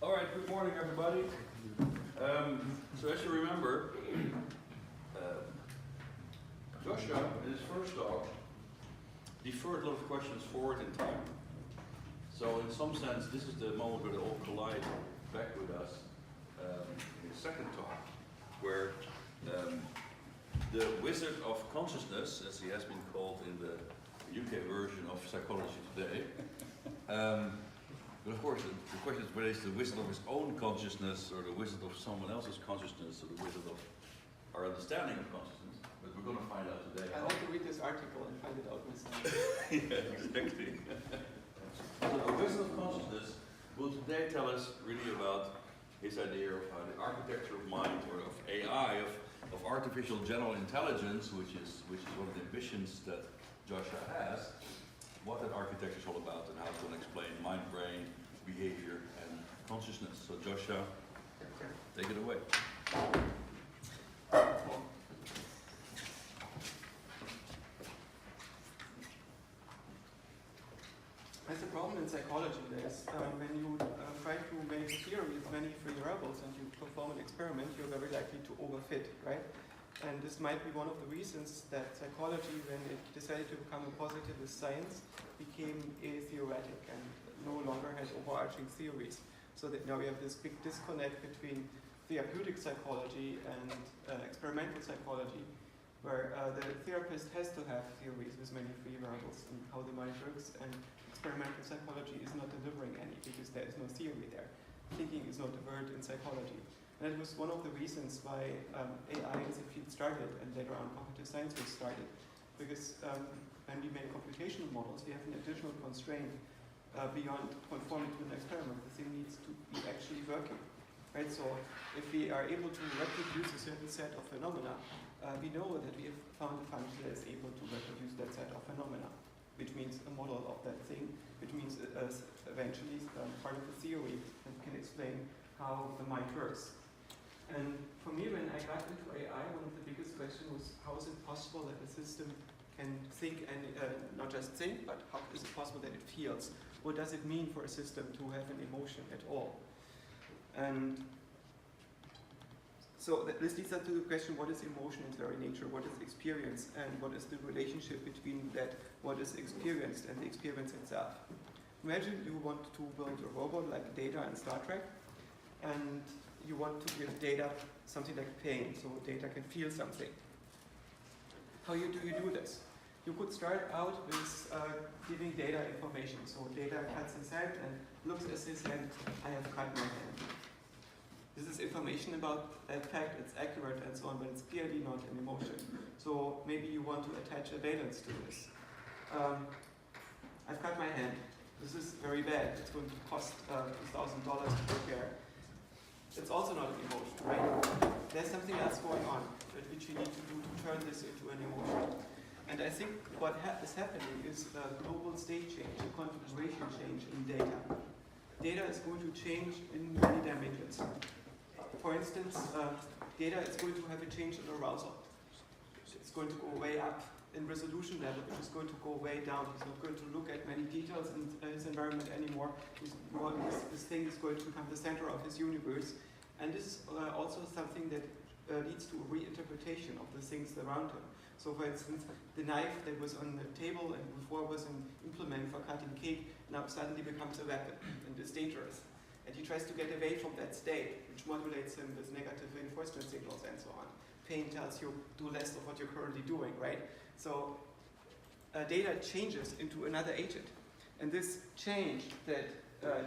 All right, good morning, everybody. So as you remember, Joscha, in his first talk, deferred a lot of questions forward in time. So in some sense, this is the moment where they all collide back with us in his second talk, where the Wizard of Consciousness, as he has been called in the UK version of psychology today, but of course the question is whether it's the wizard of his own consciousness or the wizard of someone else's consciousness or the wizard of our understanding of consciousness. But we're going to find out today. I'd like to read this article and find it out myself. Yeah, exactly. So the wizard of consciousness will today tell us really about his idea of how the architecture of mind, or of AI, of artificial general intelligence, which is one of the ambitions that Joscha has, what that architecture is all about and how it's going to explain mind, brain, behavior, and consciousness. So Joscha, take it away. There's a problem in psychology. There's when you try to make a theory with many free variables and you perform an experiment, you're very likely to overfit, right? And this might be one of the reasons that psychology, when it decided to become a positivist science, became atheoretic and no longer has overarching theories. So that now we have this big disconnect between therapeutic psychology and experimental psychology, where the therapist has to have theories with many free variables and how the mind works, and experimental psychology is not delivering any because there is no theory there. Thinking is not a word in psychology. And that was one of the reasons why AI as a field started, and later on cognitive science was started. Because when we make computational models, we have an additional constraint beyond conforming to an experiment. The thing needs to be actually working. Right? So if we are able to reproduce a certain set of phenomena, we know that we have found a function that is able to reproduce that set of phenomena, which means a model of that thing, which means eventually part of the theory that can explain how the mind works. And for me, when I got into AI, one of the biggest questions was, how is it possible that a system can think and not just think, but how is it possible that it feels? What does it mean for a system to have an emotion at all? And so this leads us to the question, what is emotion in its very nature? What is experience? And what is the relationship between that, what is experienced, and the experience itself? Imagine you want to build a robot like Data in Star Trek, and you want to give Data something like pain, so Data can feel something. How do you do this? You could start out with giving Data information. So Data cuts his hand and looks at his hand, I have cut my hand. This is information about that fact, it's accurate and so on, but it's clearly not an emotion. So maybe you want to attach a valence to this. I've cut my hand. This is very bad. It's going to cost $2,000 to repair. It's also not an emotion, right? There's something else going on which you need to do to turn this into an emotion. And I think what is happening is a global state change, a configuration change in data. Data is going to change in many dimensions. For instance, data is going to have a change in arousal. It's going to go way up in resolution level, which is going to go way down. He's not going to look at many details in his environment anymore. This thing is going to become the center of his universe. And this is also something that leads to a reinterpretation of the things around him. So for instance, the knife that was on the table and before was an implement for cutting cake, now suddenly becomes a weapon and is dangerous. And he tries to get away from that state, which modulates him with negative reinforcement signals and so on. Pain tells you, do less of what you're currently doing, right? So data changes into another agent. And this change that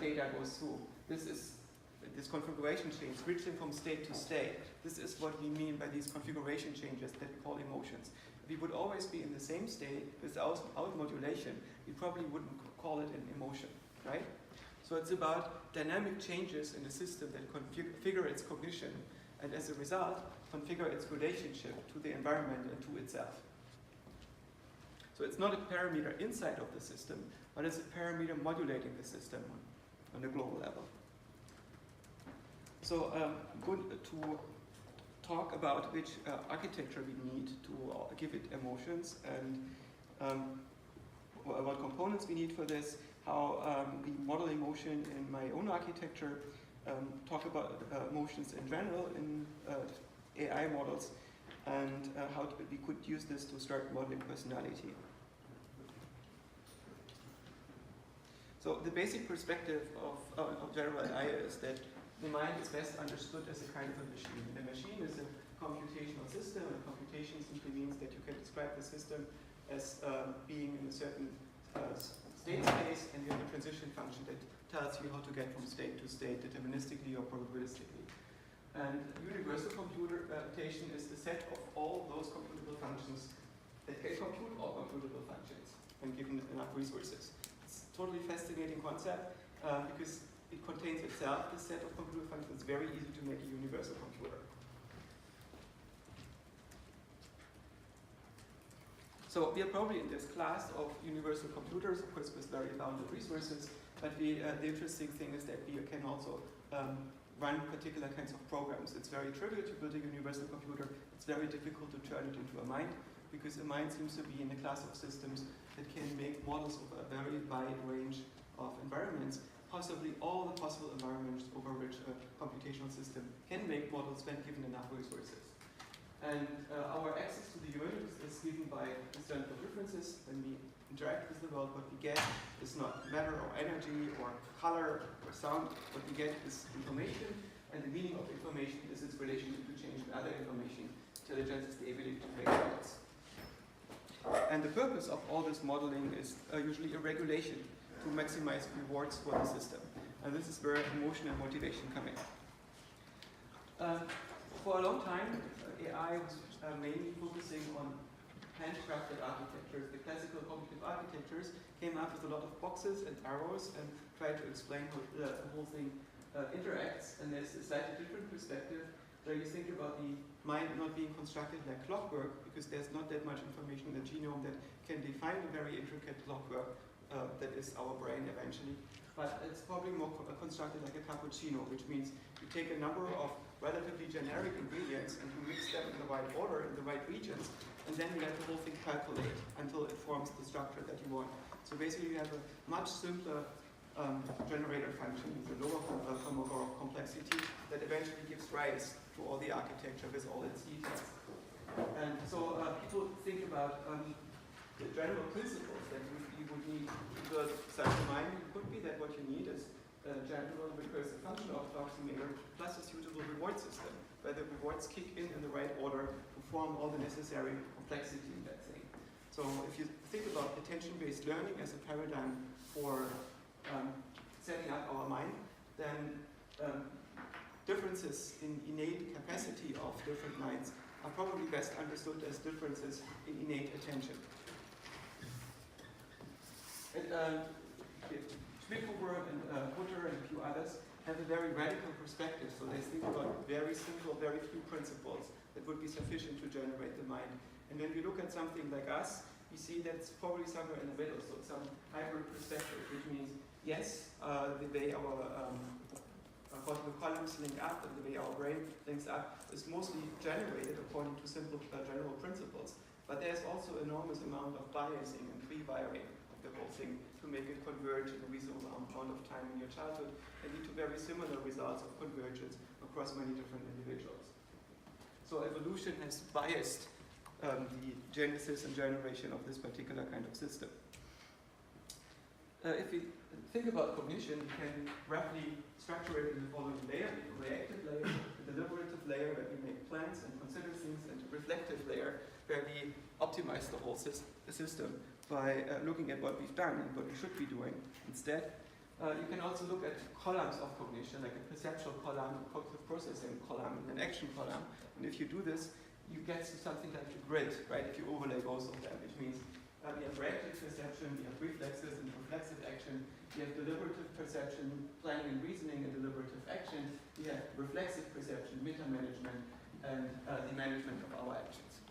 data goes through, this configuration change, switching from state to state, this is what we mean by these configuration changes that we call emotions. If we would always be in the same state without modulation, we probably wouldn't call it an emotion, right? So it's about dynamic changes in the system that configure its cognition, and as a result, configure its relationship to the environment and to itself. So it's not a parameter inside of the system, but it's a parameter modulating the system on a global level. So I'm going to talk about which architecture we need to give it emotions, and what components we need for this, how we model emotion in my own architecture, talk about emotions in general in AI models, and how we could use this to start modeling personality. So the basic perspective of general AI is that the mind is best understood as a kind of a machine. A machine is a computational system, and computation simply means that you can describe the system as being in a certain state space, and you have a transition function that tells you how to get from state to state deterministically or probabilistically. And universal computation is the set of all those computable functions that can compute all computable functions when given enough resources. It's a totally fascinating concept because it contains itself this set of computable functions. It's very easy to make a universal computer. So we are probably in this class of universal computers, of course with very bounded resources, but the interesting thing is that we can also run particular kinds of programs. It's very trivial to build a universal computer. It's very difficult to turn it into a mind, because a mind seems to be in a class of systems that can make models of a very wide range of environments, possibly all the possible environments over which a computational system can make models when given enough resources. And our access to the universe is given by discernible differences. When we interact with the world, what we get is not matter or energy or color or sound. What we get is information, and the meaning of information is its relationship to change with other information. Intelligence is the ability to make models. And the purpose of all this modeling is usually a regulation to maximize rewards for the system. And this is where emotion and motivation come in. For a long time, AI was mainly focusing on handcrafted architectures. The classical cognitive architectures came up with a lot of boxes and arrows and tried to explain how the whole thing interacts. And there's a slightly different perspective where you think about the mind not being constructed like clockwork, because there's not that much information in the genome that can define a very intricate clockwork that is our brain eventually. But it's probably more constructed like a cappuccino, which means you take a number of relatively generic ingredients and you mix them in the right order, in the right regions, and then you let the whole thing calculate until it forms the structure that you want. So basically you have a much simpler generator function with a lower form of complexity that eventually gives rise to all the architecture with all its details. And so people think about the general principles that you would need to build such a mind. It could be that what you need is a general recursive function approximator plus a suitable reward system, where the rewards kick in the right order to form all the necessary complexity in that thing. So if you think about attention-based learning as a paradigm for setting up our mind, then differences in innate capacity of different minds are probably best understood as differences in innate attention. Schmidhuber and Hutter and a few others have a very radical perspective. So they think about very simple, very few principles that would be sufficient to generate the mind. And when we look at something like us, we see that's probably somewhere in the middle. So some hybrid perspective, which means yes, the way our cortical columns link up and the way our brain links up is mostly generated according to simple general principles. But there's also enormous amount of biasing and pre-wiring of the whole thing to make it converge in a reasonable amount of time in your childhood and lead to very similar results of convergence across many different individuals. So evolution has biased the genesis and generation of this particular kind of system. If we think about cognition, we can roughly structure it in the following layer: the reactive layer, the deliberative layer where we make plans and consider things, and the reflective layer where we optimize the whole system by looking at what we've done and what we should be doing instead. You can also look at columns of cognition, like a perceptual column, a cognitive processing column, and an action column. And if you do this, you get to something like a grid, right? If you overlay both of them, which means we have reactive perception, we have reflexes and reflexive action, we have deliberative perception, planning and reasoning, and deliberative action, we have reflexive perception, meta-management, and the management of our actions.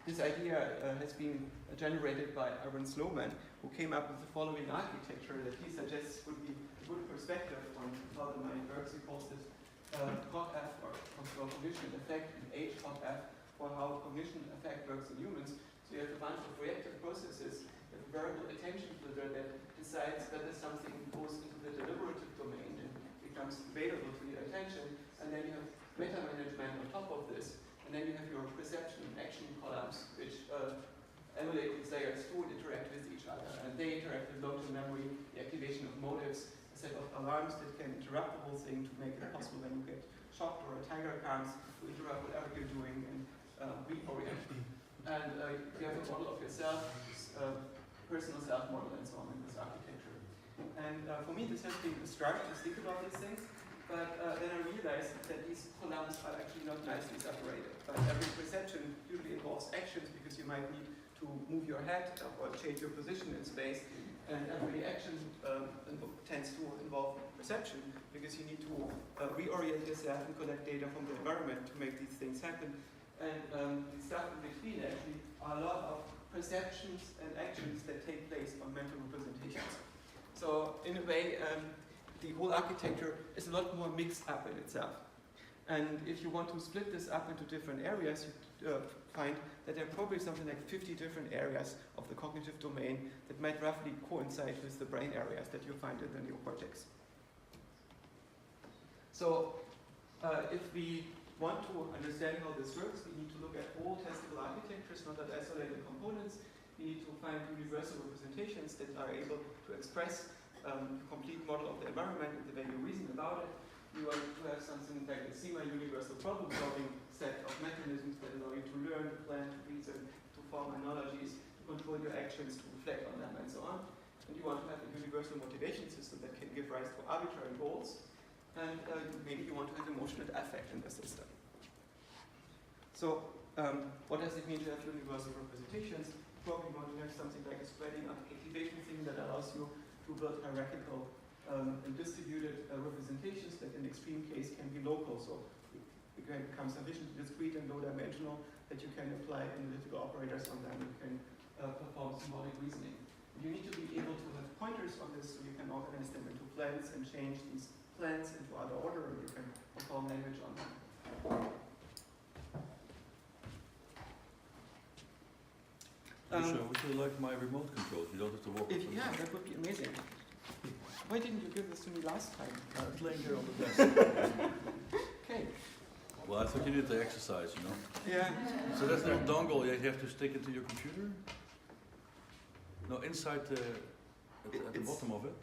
This idea has been generated by Aaron Sloman, who came up with the following architecture that he suggests would be a good perspective on how the mind works. He calls this CogF, or cognition effect, and HCogF for how cognition effect works in humans. So you have a bunch of reactive processes You have a variable attention filter that decides whether something goes into the deliberative domain and becomes available to your attention, and then you have meta management on top of this, and then you have your perception and action columns, which emulate these layers who interact with each other, and they interact with local memory, the activation of motives, a set of alarms that can interrupt the whole thing to make it possible when you get shocked or a tiger comes to interrupt whatever you're doing and reorient. And you have a model of yourself, personal self model, and so on in this architecture. And for me, this has been a start to think about these things, but then I realized that these columns are actually not nicely separated. But every perception usually involves actions because you might need to move your head or change your position in space, and every action tends to involve perception because you need to reorient yourself and collect data from the environment to make these things happen. And the stuff in between actually are a lot of perceptions and actions that take place on mental representations. So in a way, the whole architecture is a lot more mixed up in itself. And if you want to split this up into different areas, you find that there are probably something like 50 different areas of the cognitive domain that might roughly coincide with the brain areas that you find in the neocortex. So if we want to understand how this works, we need to look at all testable architectures, not at isolated components. We need to find universal representations that are able to express a complete model of the environment and the way you reason about it. You want to have something like a semi-universal problem-solving set of mechanisms that allow you to learn, to plan, to reason, to form analogies, to control your actions, to reflect on them, and so on. And you want to have a universal motivation system that can give rise to arbitrary goals. And maybe you want to have emotion and affect in the system. So what does it mean to have universal representations? You probably want to have something like a spreading activation thing that allows you to build hierarchical and distributed representations that in extreme case can be local. So it can become sufficiently discrete and low dimensional that you can apply analytical operators on them and you can perform symbolic reasoning. You need to be able to have pointers on this so you can organize them into plans and change these plans into other order and you can perform language on them. Would you like my remote control? You don't have to walk. Yeah, that would be amazing. Why didn't you give this to me last time? It's laying here on the desk. Okay. Well, I thought you needed to exercise, you know. Yeah. So that's no dongle. You have to stick it to your computer. No, inside at the bottom of it.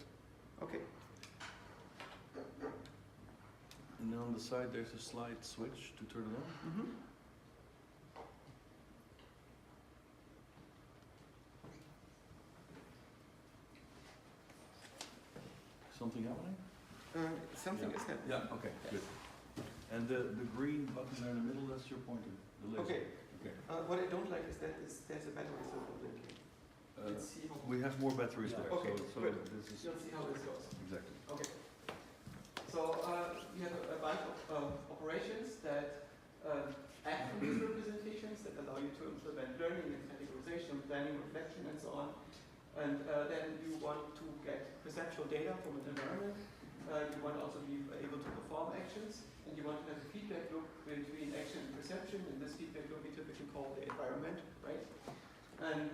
Okay. And then on the side there's a slide switch to turn it on. Mm-hmm. Something happening? Something is happening. Yeah, okay, good. And the green button there in the middle, that's your pointer. The laser. Okay. Okay. What I don't like is that there's a battery circle blinking. Let's see how We have more batteries there. Okay, so good. this is You'll see how this goes. exactly. Okay. So we have a bunch of operations that act on these representations that allow you to implement learning and categorization, planning, reflection, and so on. And then you want to get perceptual data from an environment. You want to also be able to perform actions. And you want to have a feedback loop between action and perception. And this feedback loop we typically call the environment, right? And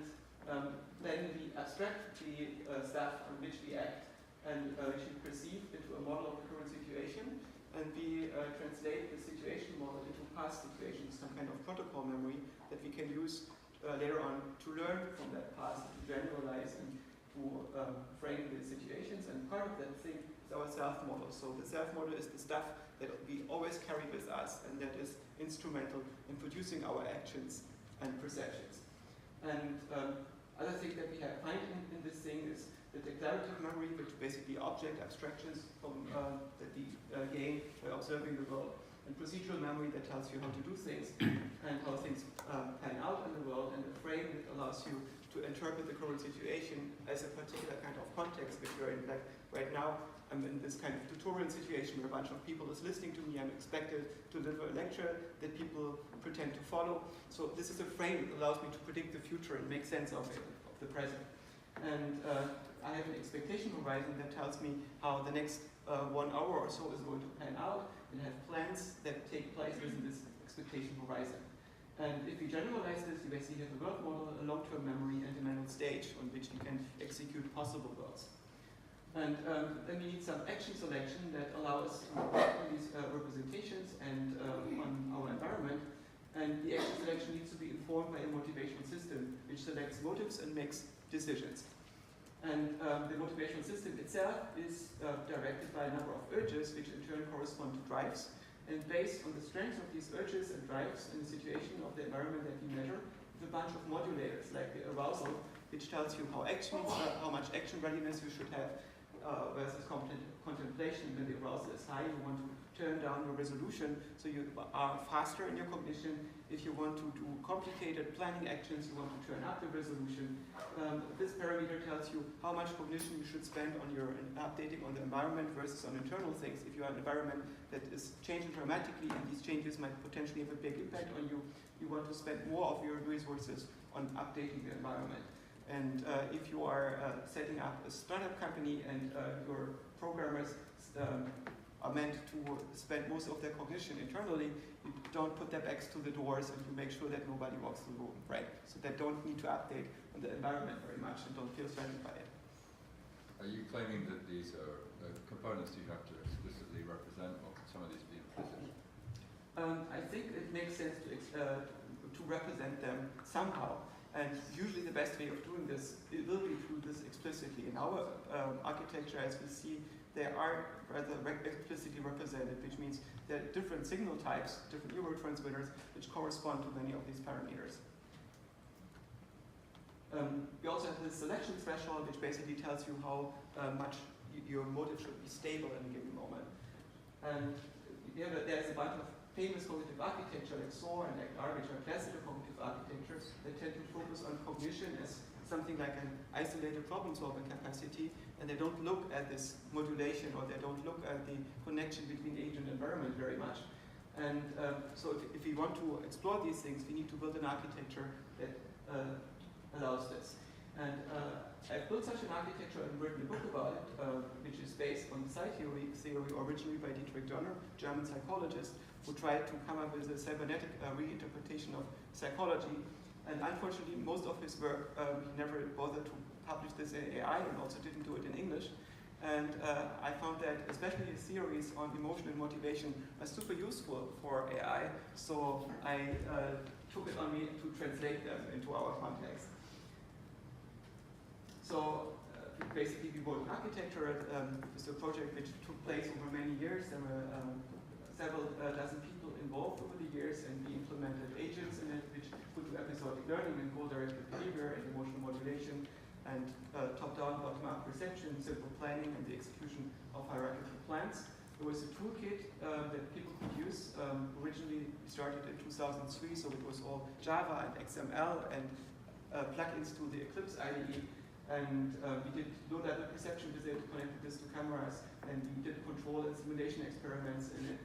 then we abstract the stuff on which we act and which we perceive into a model of the current situation. And we translate the situation model into past situations, some kind of protocol memory that we can use later on to learn from that past, to generalize and to frame the situations. And part of that thing is our self model. So the self model is the stuff that we always carry with us and that is instrumental in producing our actions and perceptions. And other thing that we have find in this thing is the declarative memory, which basically object abstractions from that we gain by observing the world. And procedural memory that tells you how to do things and how things pan out in the world, and a frame that allows you to interpret the current situation as a particular kind of context which you're in. Like right now, I'm in this kind of tutorial situation where a bunch of people is listening to me. I'm expected to deliver a lecture that people pretend to follow. So this is a frame that allows me to predict the future and make sense of it, of the present. And I have an expectation horizon that tells me how the next 1 hour or so is going to pan out, and have plans that take place within this expectation horizon. And if we generalize this, you basically have a world model, a long-term memory, and a mental stage on which we can execute possible worlds. And then we need some action selection that allow us to act on these representations and on our environment. And the action selection needs to be informed by a motivational system, which selects motives and makes decisions. And the motivational system itself is directed by a number of urges, which in turn correspond to drives. And based on the strength of these urges and drives and the situation of the environment that we measure, with a bunch of modulators, like the arousal, which tells you how much action readiness you should have, versus contemplation. When the arousal is high, you want to turn down your resolution so you are faster in your cognition. If you want to do complicated planning actions, you want to turn up the resolution. This parameter tells you how much cognition you should spend on your updating on the environment versus on internal things. If you have an environment that is changing dramatically and these changes might potentially have a big impact on you, you want to spend more of your resources on updating the environment. And if you are setting up a startup company and your programmers are meant to spend most of their cognition internally, you don't put their backs to the doors and you make sure that nobody walks the room, right? So they don't need to update on the environment very much and don't feel threatened by it. Are you claiming that these are components you have to explicitly represent, or can some of these be implicit? I think it makes sense to represent them somehow. And usually the best way of doing this, it will be through this explicitly. In our architecture, as we see, they are rather explicitly represented, which means there are different signal types, different neurotransmitters, which correspond to many of these parameters. We also have this selection threshold, which basically tells you how much your motive should be stable in a given moment. And there's a bunch of famous cognitive architecture like SOAR and ACT-R, which are classical cognitive architectures that tend to focus on cognition as something like an isolated problem-solving capacity, and they don't look at this modulation, or they don't look at the connection between agent and environment very much. And so if we want to explore these things, we need to build an architecture that allows this. And I've built such an architecture and written a book about it, which is based on psi theory originally by Dietrich Donner, German psychologist, who tried to come up with a cybernetic reinterpretation of psychology. And unfortunately, most of his work, he never bothered to publish this in AI and also didn't do it in English. And I found that especially his theories on emotion and motivation are super useful for AI. So I took it on me to translate them into our context. So basically we wrote an architecture. It's a project which took place over many years. There were several dozen people involved over the years, and we implemented agents in it which could do episodic learning and goal-directed behavior and emotional modulation and top-down, bottom-up perception, simple planning, and the execution of hierarchical plans. There was a toolkit that people could use. Originally we started in 2003, so it was all Java and XML and plugins to the Eclipse IDE. And we did low-level perception with it, connected this to cameras, and we did control and simulation experiments in it.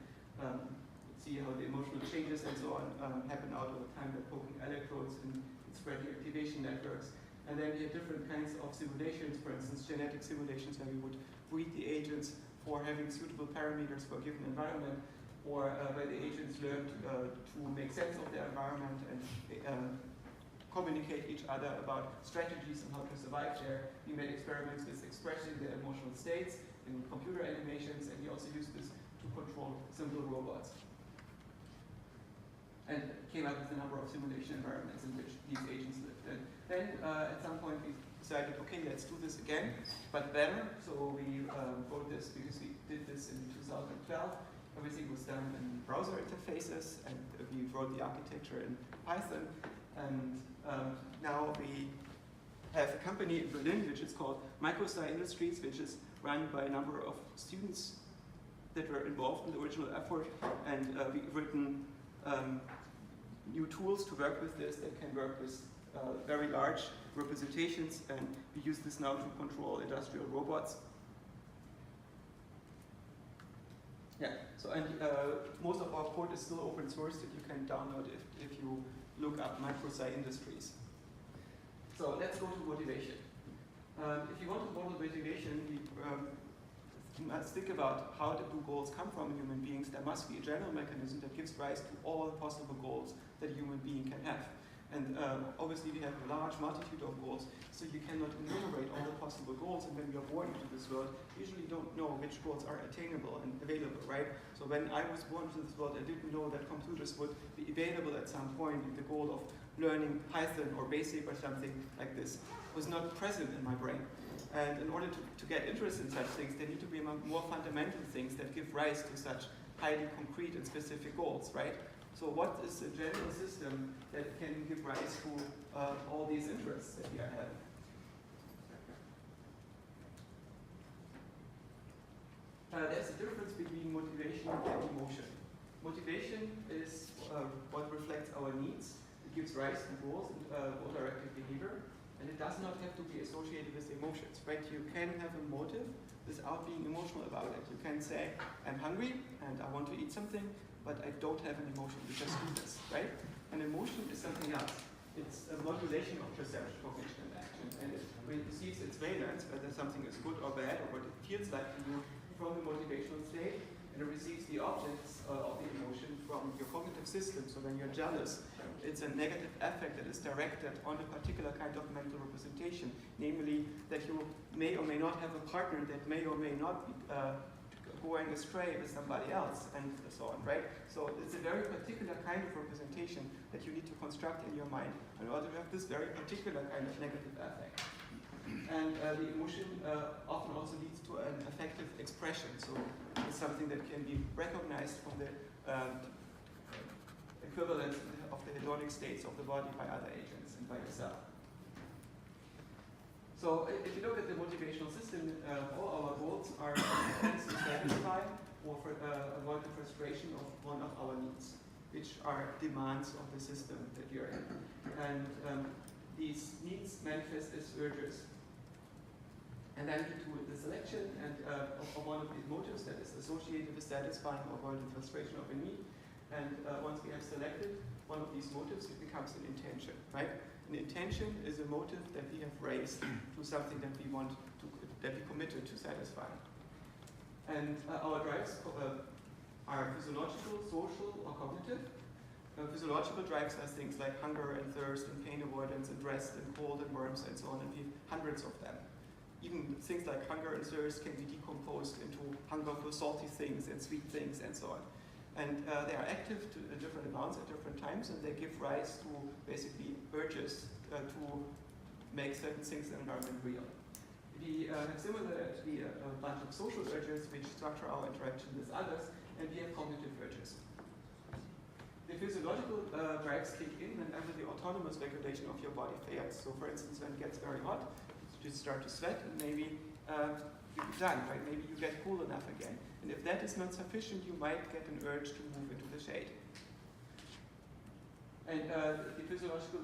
See how the emotional changes and so on happen out over time by poking electrodes and spreading activation networks. And then we had different kinds of simulations, for instance, genetic simulations where we would breed the agents for having suitable parameters for a given environment, or where the agents learned to make sense of their environment and communicate each other about strategies and how to survive there. We made experiments with expressing their emotional states in computer animations, and we also used this to control simple robots. And came up with a number of simulation environments in which these agents lived. And then at some point we decided, okay, let's do this again, but better. So we wrote this because we did this in 2012. Everything was done in browser interfaces, and we wrote the architecture in Python. And now we have a company in Berlin which is called Microstar Industries, which is run by a number of students that were involved in the original effort, and we've written new tools to work with this that can work with very large representations, and we use this now to control industrial robots. Yeah, so and most of our code is still open source that you can download if you look up Microstar Industries. So let's go to motivation. If you want to model motivation, you must think about how do goals come from human beings. There must be a general mechanism that gives rise to all possible goals that a human being can have. And obviously we have a large multitude of goals, so you cannot enumerate all the possible goals, and when we are born into this world, we usually don't know which goals are attainable and available, right? So when I was born into this world, I didn't know that computers would be available at some point, and the goal of learning Python or BASIC or something like this was not present in my brain. And in order to get interested in such things, there need to be more fundamental things that give rise to such highly concrete and specific goals, right? So what is a general system that can give rise to all these interests that we are having? There's a difference between motivation and emotion. Motivation is what reflects our needs. It gives rise to goals and goal-directed behavior, and it does not have to be associated with emotions, right? You can have a motive without being emotional about it. You can say, I'm hungry and I want to eat something, but I don't have an emotion, you just do this, right? An emotion is something else. It's a modulation of perception, cognition, and action, and it receives its valence, whether something is good or bad, or what it feels like to you from the motivational state, and it receives the objects of the emotion from your cognitive system. So when you're jealous, it's a negative affect that is directed on a particular kind of mental representation, namely that you may or may not have a partner that may or may not be going astray with somebody else, and so on, right? So it's a very particular kind of representation that you need to construct in your mind in order to have this very particular kind of negative affect. And the emotion often also leads to an affective expression, so it's something that can be recognized from the equivalence of the hedonic states of the body by other agents and by yourself. So if you look at the motivational system, all our goals are to satisfy or avoid the frustration of one of our needs, which are demands of the system that you're in. And these needs manifest as urges. And then lead to the selection and of one of these motives that is associated with satisfying or avoiding frustration of a need. And once we have selected one of these motives, it becomes an intention, right? An intention is a motive that we have raised to something that we want to, that we committed to satisfy. And our drives are physiological, social, or cognitive. Physiological drives are things like hunger and thirst and pain avoidance and rest and cold and worms and so on, and we have hundreds of them. Even things like hunger and thirst can be decomposed into hunger for salty things and sweet things and so on. And they are active to different amounts at different times, and they give rise to basically urges to make certain things in the environment real. We have similarly a bunch of social urges which structure our interaction with others, and we have cognitive urges. The physiological drives kick in whenever the autonomous regulation of your body fails. So for instance, when it gets very hot, you start to sweat, and maybe you're done, right? Maybe you get cool enough again. And if that is not sufficient, you might get an urge to move into the shade. And the physiological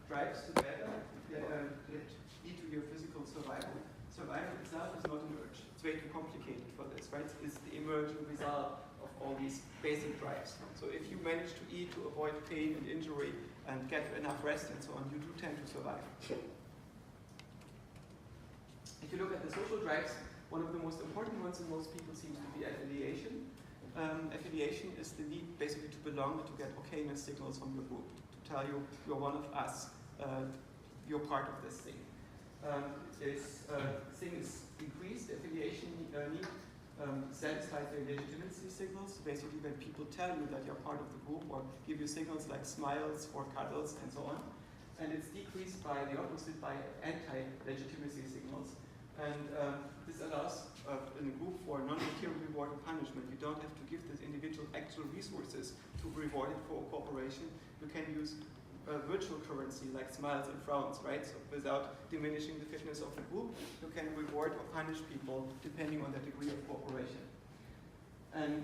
drives together lead to your physical survival. Survival itself is not an urge. It's way too complicated for this, right? It's the emergent result of all these basic drives. So if you manage to eat to avoid pain and injury and get enough rest and so on, you do tend to survive. If you look at the social drives, one of the most important ones in most people seems to be affiliation. Affiliation is the need basically to belong and to get okayness signals from your group, to tell you you're one of us, you're part of this thing. This thing is increased, affiliation need satisfies their legitimacy signals. Basically when people tell you that you're part of the group or give you signals like smiles or cuddles and so on. And it's decreased by the opposite, by anti-legitimacy signals. And this allows in a group for non-material reward and punishment. You don't have to give this individual actual resources to reward it for cooperation. You can use virtual currency like smiles and frowns, right? So without diminishing the fitness of the group, you can reward or punish people depending on the degree of cooperation. And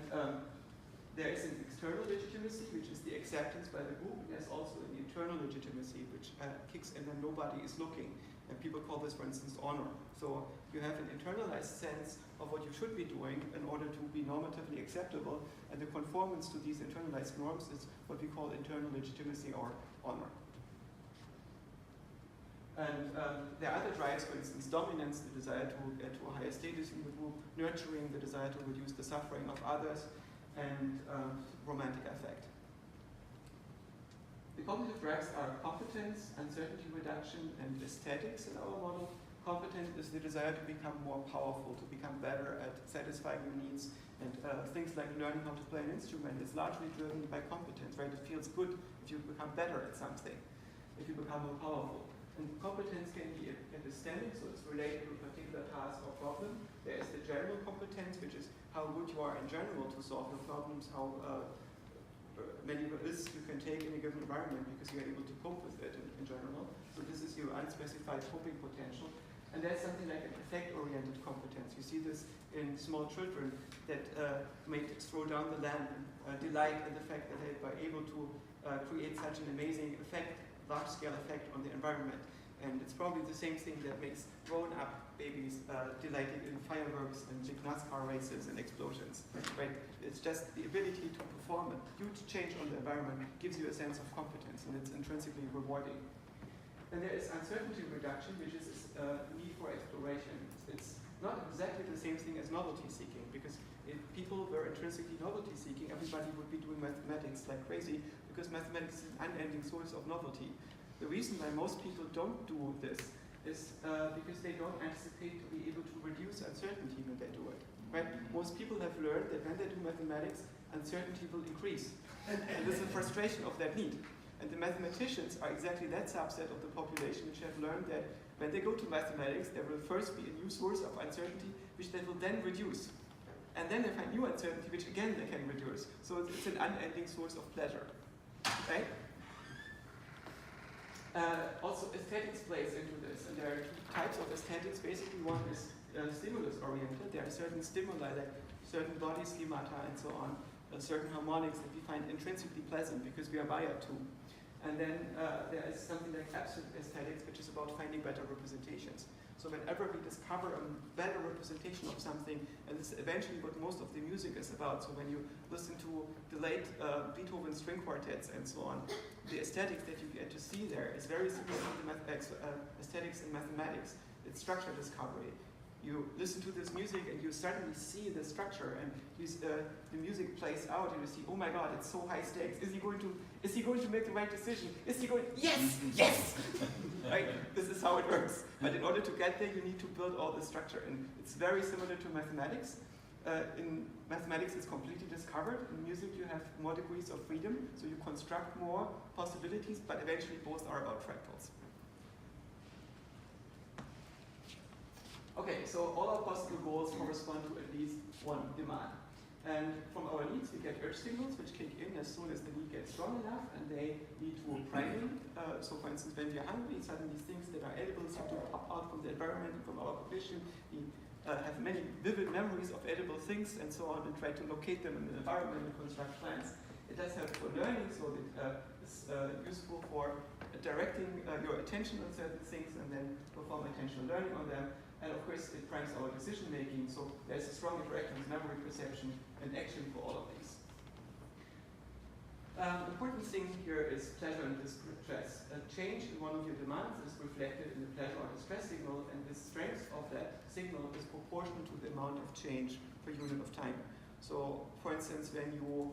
there is an external legitimacy, which is the acceptance by the group. There's also an internal legitimacy, which kicks in when nobody is looking. And people call this, for instance, honor. So you have an internalized sense of what you should be doing in order to be normatively acceptable, and the conformance to these internalized norms is what we call internal legitimacy or honor. And there are other drives, for instance, dominance, the desire to get to a higher status in the group, nurturing, the desire to reduce the suffering of others, and romantic affect. The the cognitive drugs are competence, uncertainty reduction, and aesthetics in our model. Competence is the desire to become more powerful, to become better at satisfying your needs, and things like learning how to play an instrument is largely driven by competence, right? It feels good if you become better at something, if you become more powerful. And competence can be epistemic, so it's related to a particular task or problem. There is the general competence, which is how good you are in general to solve your problems, how many risks you can take in a given environment because you're able to cope with it in general. So this is your unspecified coping potential. And there's something like an effect-oriented competence. You see this in small children that may throw down the lamp and delight in the fact that they were able to create such an amazing effect, large-scale effect on the environment. And it's probably the same thing that makes grown-up babies delighting in fireworks and big NASCAR races and explosions, right? It's just the ability to perform a huge change on the environment gives you a sense of competence, and it's intrinsically rewarding. And there is uncertainty reduction, which is need for exploration. It's not exactly the same thing as novelty seeking, because if people were intrinsically novelty seeking, everybody would be doing mathematics like crazy, because mathematics is an unending source of novelty. The reason why most people don't do this is because they don't anticipate to be able to reduce uncertainty when they do it, right? Most people have learned that when they do mathematics, uncertainty will increase. And there's a frustration of that need. And the mathematicians are exactly that subset of the population which have learned that when they go to mathematics, there will first be a new source of uncertainty, which they will then reduce. And then they find new uncertainty, which again they can reduce. So it's an unending source of pleasure, right? Also, aesthetics plays into this, and there are two types of aesthetics. Basically, one is stimulus-oriented. There are certain stimuli, like certain body schemata and so on, certain harmonics that we find intrinsically pleasant because we are wired to. And then there is something like abstract aesthetics, which is about finding better representations. So whenever we discover a better representation of something, and this is eventually what most of the music is about. So when you listen to the late Beethoven string quartets and so on, the aesthetics that you get to see there is very similar to the aesthetics in mathematics. It's structure discovery. You listen to this music and you suddenly see the structure, and the music plays out, and you see, oh my God, it's so high stakes. Is he going to make the right decision? Is he going? Yes, yes. Right? This is how it works. But in order to get there, you need to build all the structure, and it's very similar to mathematics. In mathematics, it's completely discovered. In music, you have more degrees of freedom, so you construct more possibilities. But eventually, both are about fractals. Okay, so all our possible goals correspond to at least one demand. And from our needs, we get urge signals, which kick in as soon as the need gets strong enough, and they lead to priming. So for instance, when we are hungry, suddenly things that are edible seem to pop out from the environment, from our cognition. We have many vivid memories of edible things and so on, and try to locate them in the environment and construct plans. It does help for learning, so it's useful for directing your attention on certain things and then perform attentional learning on them. And of course, it primes our decision making, so there's a strong interaction with memory, perception, and action for all of these. Important thing here is pleasure and distress. A change in one of your demands is reflected in the pleasure or distress signal, and the strength of that signal is proportional to the amount of change per unit of time. So, for instance, when you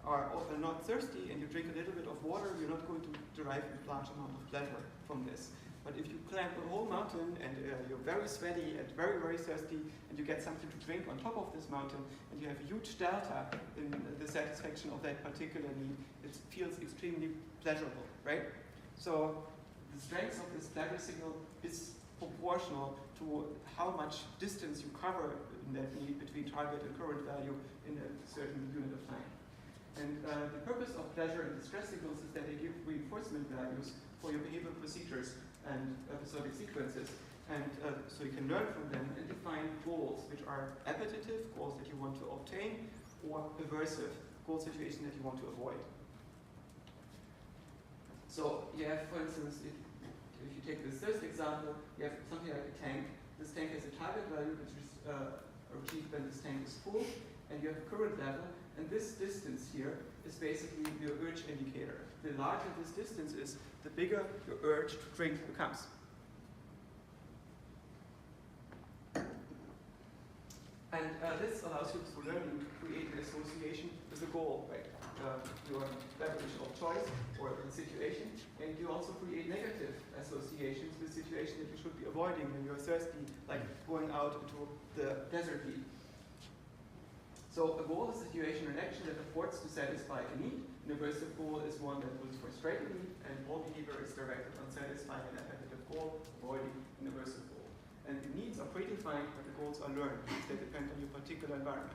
are often not thirsty and you drink a little bit of water, you're not going to derive a large amount of pleasure from this. But if you climb a whole mountain and you're very sweaty and very, very thirsty, and you get something to drink on top of this mountain, and you have a huge delta in the satisfaction of that particular need, it feels extremely pleasurable, right? So the strength of this pleasure signal is proportional to how much distance you cover in that need between target and current value in a certain unit of time. And the purpose of pleasure and distress signals is that they give reinforcement values for your behavioral procedures and episodic sequences, and so you can learn from them and define goals, which are appetitive, goals that you want to obtain, or aversive, goal situation that you want to avoid. So you have, for instance, if you take this first example, you have something like a tank. This tank has a target value which is achieved when this tank is full, and you have a current level, and this distance here is basically your urge indicator. The larger this distance is, the bigger your urge to drink becomes. And this allows you to learn to create an association with a goal, right? your beverage of choice or the situation, and you also create negative associations with situations that you should be avoiding when you're thirsty, like going out into the desert heat. So a goal is a situation or an action that affords to satisfy a need. An aversive goal is one that will frustrate a need, and all behavior is directed on satisfying an appetitive goal, avoiding an aversive goal. And the needs are predefined, but the goals are learned. They depend on your particular environment.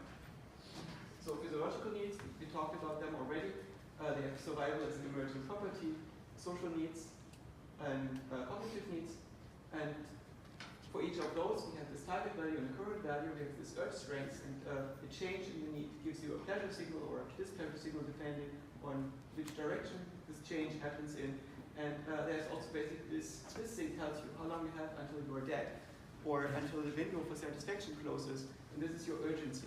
So physiological needs, we talked about them already. They have survival as an emergent property, social needs, and cognitive needs. And for each of those, we have this target value and the current value. We have this urge strength, and a change in the need gives you a pleasure signal or a displeasure signal depending on which direction this change happens in. And there's also basically this thing tells you how long you have until you are dead, or until the window for satisfaction closes, and this is your urgency.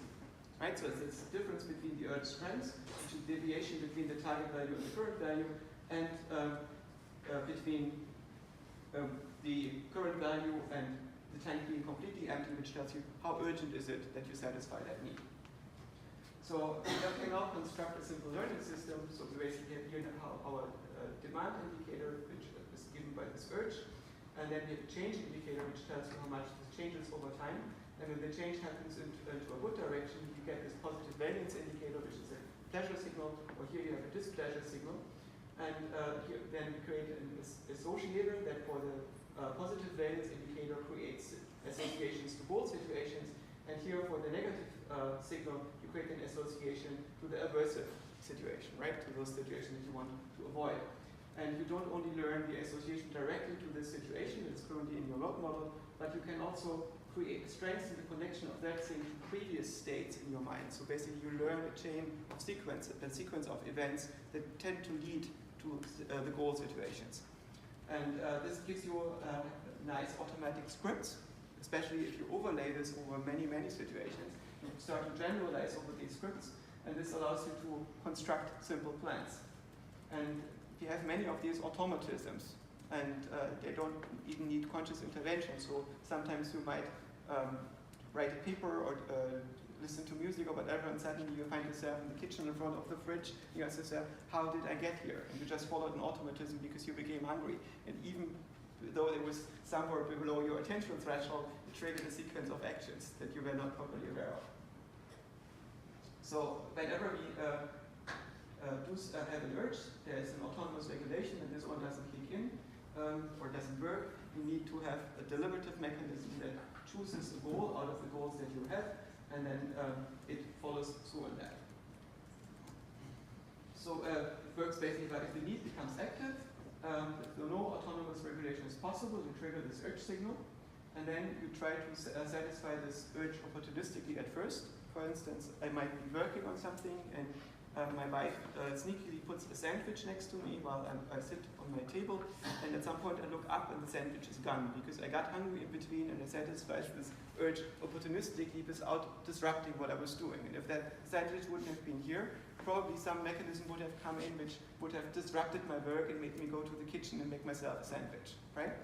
Right? So it's this difference between the urge strength, which is deviation between the target value and the current value, and between the current value and the tank being completely empty, which tells you how urgent is it that you satisfy that need. So we can now construct a simple learning system. So we basically have here our demand indicator, which is given by this urge, and then we have a change indicator, which tells you how much this changes over time. And when the change happens into a good direction, you get this positive variance indicator, which is a pleasure signal, or here you have a displeasure signal. And here, then we create an associator that for the positive variance indicator creates associations to both situations. And here for the negative signal, you create an association to the aversive situation, right? To those situations that you want to avoid. And you don't only learn the association directly to this situation that's currently in your log model, but you can also strengthen the connection of that thing to previous states in your mind. So basically you learn a chain of sequence of events that tend to lead to the goal situations. And this gives you nice automatic scripts, especially if you overlay this over many, many situations. You start to generalize over these scripts, and this allows you to construct simple plans. And you have many of these automatisms, and they don't even need conscious intervention. So sometimes you might write a paper or listen to music or whatever, and suddenly you find yourself in the kitchen in front of the fridge. You ask yourself, how did I get here? And you just followed an automatism because you became hungry. And even though there was somewhere below your attention threshold, it triggered a sequence of actions that you were not properly aware of. So whenever we have an urge, there's an autonomous regulation, and this one doesn't kick in or doesn't work. You need to have a deliberative mechanism that chooses a goal out of the goals that you have, and then it follows through on that. So it works basically like if the need becomes active, if no autonomous regulation is possible, you trigger this urge signal, and then you try to satisfy this urge opportunistically at first. For instance, I might be working on something, and my wife sneakily puts a sandwich next to me while I sit on my table, and at some point I look up and the sandwich is gone because I got hungry in between, and I satisfied this urge opportunistically without disrupting what I was doing. And if that sandwich wouldn't have been here, probably some mechanism would have come in which would have disrupted my work and made me go to the kitchen and make myself a sandwich, right?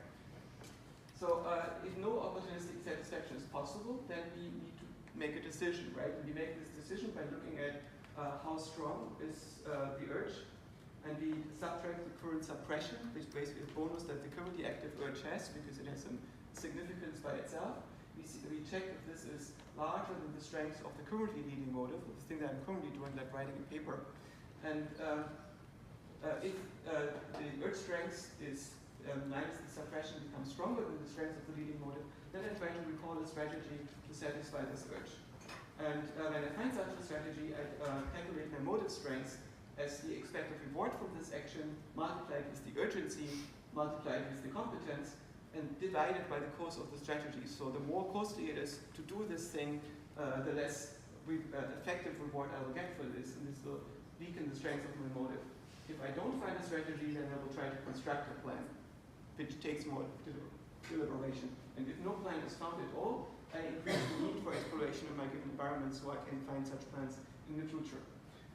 So if no opportunistic satisfaction is possible, then we need to make a decision, right? And we make this decision by looking at how strong is the urge, and we subtract the current suppression, which is basically a bonus that the currently active urge has because it has some significance by itself. We check if this is larger than the strength of the currently leading motive, the thing that I'm currently doing, like writing a paper. And if the urge strength is minus the suppression becomes stronger than the strength of the leading motive, then I try to recall a strategy to satisfy this urge. And when I find such a strategy, I calculate my motive strength as the expected reward from this action, multiplied with the urgency, multiplied with the competence, and divided by the cost of the strategy. So the more costly it is to do this thing, the less effective reward I will get for this, and this will weaken the strength of my motive. If I don't find a strategy, then I will try to construct a plan, which takes more deliberation. And if no plan is found at all, I increase the need for exploration in my given environment so I can find such plans in the future.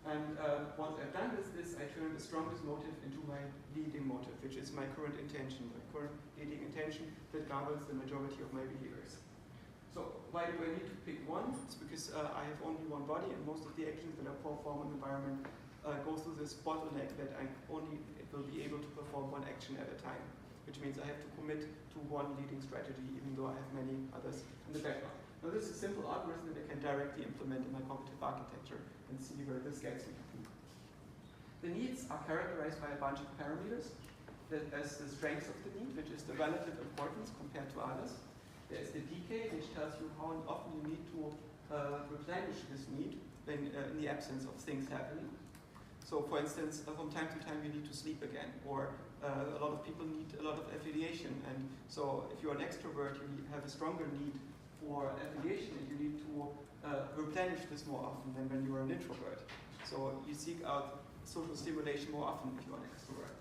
And once I've done this, I turn the strongest motive into my leading motive, which is my current intention, my current leading intention that governs the majority of my behaviors. So why do I need to pick one? It's because I have only one body, and most of the actions that I perform in the environment go through this bottleneck that I only will be able to perform one action at a time, which means I have to commit to one leading strategy even though I have many others in the background. Now this is a simple algorithm that I can directly implement in my computative architecture and see where this gets me. The needs are characterized by a bunch of parameters. There's the strength of the need, which is the relative importance compared to others. There's the decay, which tells you how often you need to replenish this need in the absence of things happening. So for instance, from time to time you need to sleep again, or a lot of people need a lot of affiliation, and so if you're an extrovert, you have a stronger need for affiliation, and you need to replenish this more often than when you're an introvert. So you seek out social stimulation more often if you're an extrovert.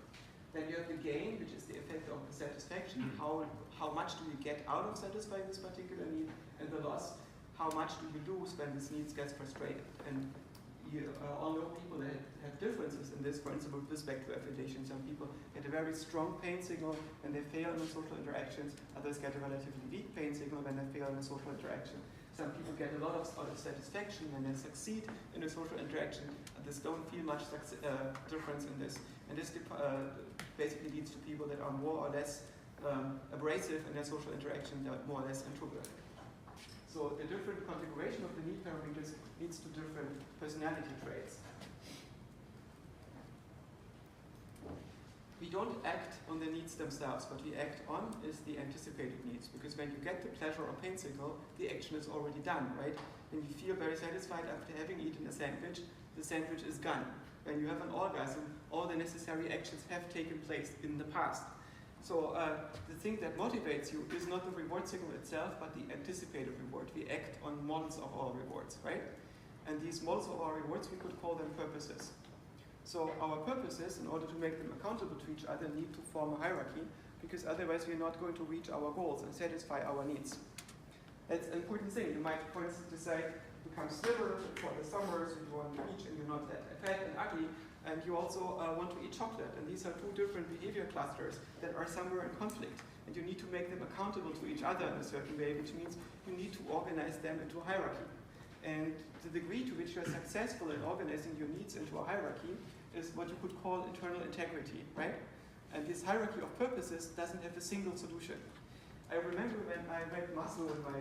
Then you have the gain, which is the effect of the satisfaction. How much do you get out of satisfying this particular need? And the loss, how much do you lose when this need gets frustrated? And you all know people that have differences in this, for instance, with respect to affiliation. Some people get a very strong pain signal when they fail in social interactions. Others get a relatively weak pain signal when they fail in a social interaction. Some people get a lot of satisfaction when they succeed in a social interaction. Others don't feel much difference in this. And this basically leads to people that are more or less abrasive in their social interaction, that are more or less introverted. So the different configuration of the need parameters leads to different personality traits. We don't act on the needs themselves. What we act on is the anticipated needs, because when you get the pleasure or pain signal, the action is already done, right? When you feel very satisfied after having eaten a sandwich, the sandwich is gone. When you have an orgasm, all the necessary actions have taken place in the past. So the thing that motivates you is not the reward signal itself, but the anticipated reward. We act on models of our rewards, right? And these models of our rewards, we could call them purposes. So our purposes, in order to make them accountable to each other, need to form a hierarchy, because otherwise we're not going to reach our goals and satisfy our needs. That's an important thing. You might, for instance, decide to become slimmer for the summer, so you want to eat and you're not that fat and ugly, and you also want to eat chocolate. And these are two different behavior clusters that are somewhere in conflict. And you need to make them accountable to each other in a certain way, which means you need to organize them into a hierarchy. And the degree to which you're successful in organizing your needs into a hierarchy is what you could call internal integrity, right? And this hierarchy of purposes doesn't have a single solution. I remember when I read Maslow in my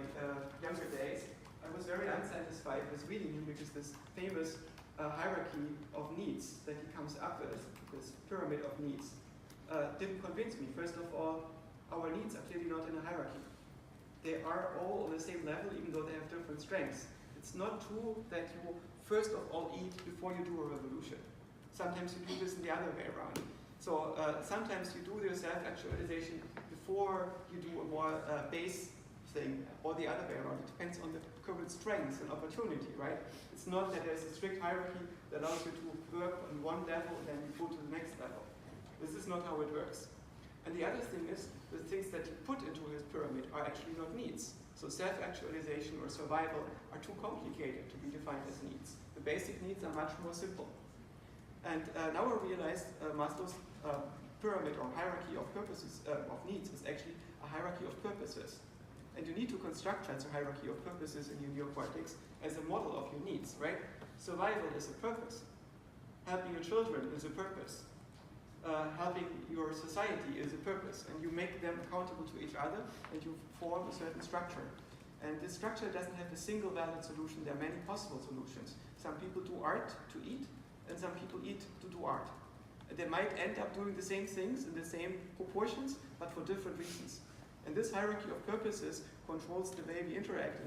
younger days, I was very unsatisfied with reading him, because this famous hierarchy of needs that he comes up with, this pyramid of needs, didn't convince me. First of all, our needs are clearly not in a hierarchy. They are all on the same level, even though they have different strengths. It's not true that you first of all eat before you do a revolution. Sometimes you do this in the other way around. So sometimes you do your self-actualization before you do a more base thing, or the other way around. It depends on the current strengths and opportunity, right? It's not that there's a strict hierarchy that allows you to work on one level and then you go to the next level. This is not how it works. And the other thing is, the things that you put into his pyramid are actually not needs. So self-actualization or survival are too complicated to be defined as needs. The basic needs are much more simple. And now I realize Maslow's pyramid or hierarchy of purposes, of needs, is actually a hierarchy of purposes. And you need to construct such a hierarchy of purposes in your neocortex as a model of your needs, right? Survival is a purpose. Helping your children is a purpose. Helping your society is a purpose. And you make them accountable to each other, and you form a certain structure. And this structure doesn't have a single valid solution. There are many possible solutions. Some people do art to eat, and some people eat to do art. And they might end up doing the same things in the same proportions, but for different reasons. And this hierarchy of purposes controls the way we interact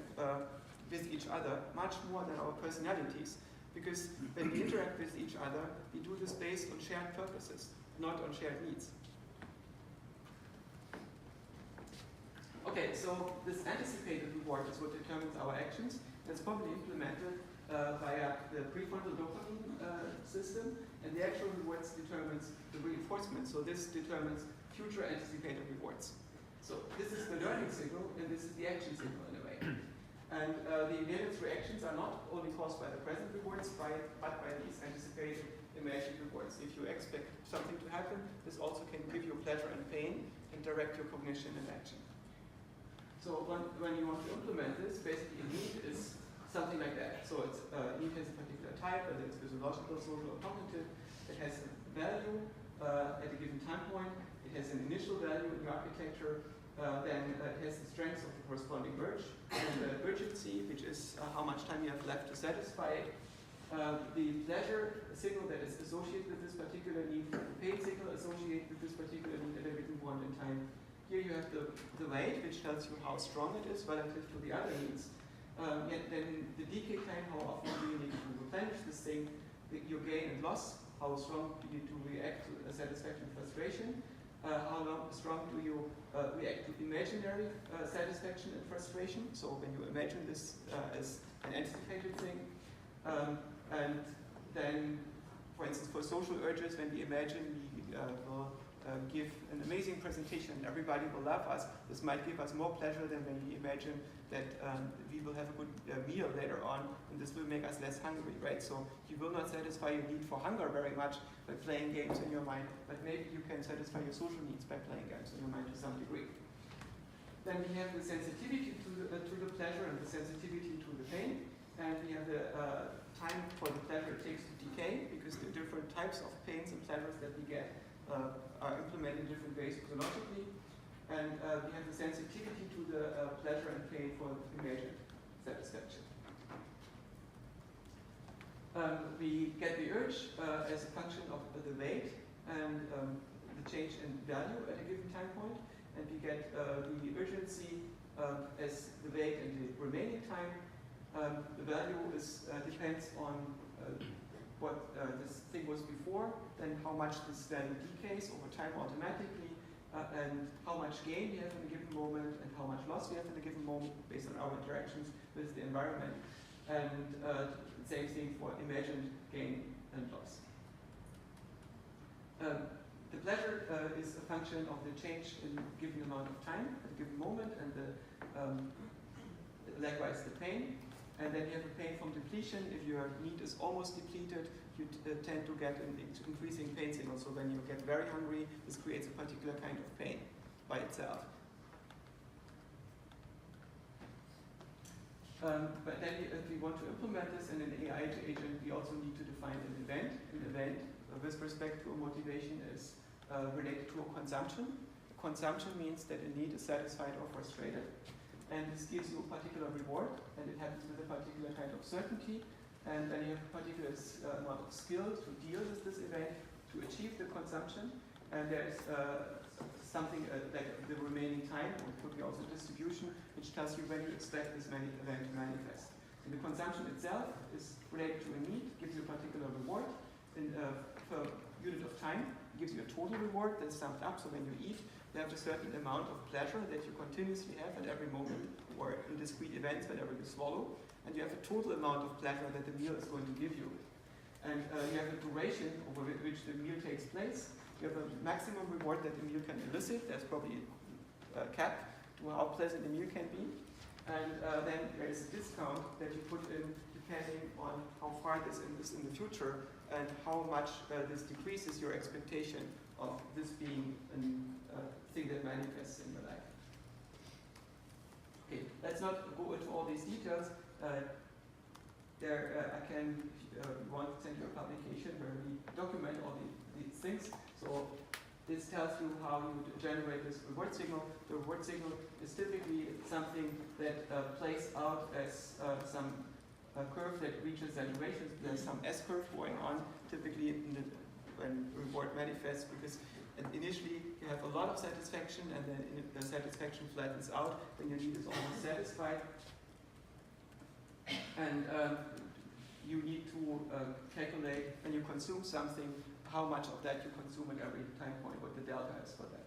with each other much more than our personalities. Because when we interact with each other, we do this based on shared purposes, not on shared needs. Okay, so this anticipated reward is what determines our actions. It's probably implemented via the prefrontal dopamine system, and the actual rewards determines the reinforcement. So this determines future anticipated rewards. So this is the learning signal, and this is the action signal in a way. And the valence reactions are not only caused by the present rewards, but by these anticipated imagined rewards. If you expect something to happen, this also can give you pleasure and pain and direct your cognition and action. So when you want to implement this, basically a need is something like that. So it's need has a particular type, whether it's physiological, social, or cognitive. It has a value at a given time point. It has an initial value in the architecture. Then it has the strength of the corresponding urge, and the urgency, which is how much time you have left to satisfy it. The pleasure signal that is associated with this particular need, the pain signal associated with this particular need at a given point in time. Here you have the weight, which tells you how strong it is relative to the other needs. Yet then the decay time, how often do you need to replenish this thing, your gain and loss, how strong do you need to react to satisfaction and frustration, how strong do you react to imaginary satisfaction and frustration, so when you imagine this as an anticipated thing, and then, for instance, for social urges, when we imagine we will give an amazing presentation and everybody will love us, this might give us more pleasure than when we imagine that we will have a good meal later on, and this will make us less hungry, right? So you will not satisfy your need for hunger very much by playing games in your mind, but maybe you can satisfy your social needs by playing games in your mind to some degree. Then we have the sensitivity to the pleasure and the sensitivity to the pain, and we have the time for the pleasure it takes to decay, because the different types of pains and pleasures that we get are implemented in different ways physiologically. And we have the sensitivity to the pleasure and pain for imagined satisfaction. We get the urge as a function of the weight and the change in value at a given time point. And we get the urgency as the weight and the remaining time. The value depends on what this thing was before, then how much this value decays over time automatically, and how much gain we have in a given moment, and how much loss we have in a given moment based on our interactions with the environment. And the same thing for imagined gain and loss. The pleasure is a function of the change in a given amount of time, at a given moment, and likewise the pain. And then you have a pain from depletion. If your need is almost depleted, you tend to get an increasing pain signal. So when you get very hungry, this creates a particular kind of pain by itself. But then if we want to implement this in an AI agent, we also need to define an event. An event with respect to a motivation is related to a consumption. A consumption means that a need is satisfied or frustrated. And this gives you a particular reward, and it happens with a particular kind of certainty. And then you have a particular amount of skill to deal with this event, to achieve the consumption. And there is something like the remaining time, or it could be also distribution, which tells you when you expect this event to manifest. And the consumption itself is related to a need, gives you a particular reward. And per unit of time, it gives you a total reward that's summed up. So when you eat, you have a certain amount of pleasure that you continuously have at every moment, or in discrete events whenever you swallow, and you have a total amount of pleasure that the meal is going to give you. And you have a duration over which the meal takes place. You have a maximum reward that the meal can elicit. There's probably a cap to how pleasant the meal can be. And then there is a discount that you put in depending on how far this is in the future and how much this decreases your expectation of this being a thing that manifests in your life. Okay, let's not go into all these details. I can, if you want to send you a publication where we document all these things. So this tells you how you would generate this reward signal. The reward signal is typically something that plays out as some curve that reaches saturation. There's some S-curve going on, typically when reward manifests, because initially you have a lot of satisfaction, and then the satisfaction flattens out when your need is almost satisfied. And you need to calculate when you consume something, how much of that you consume at every time point, what the delta is for that.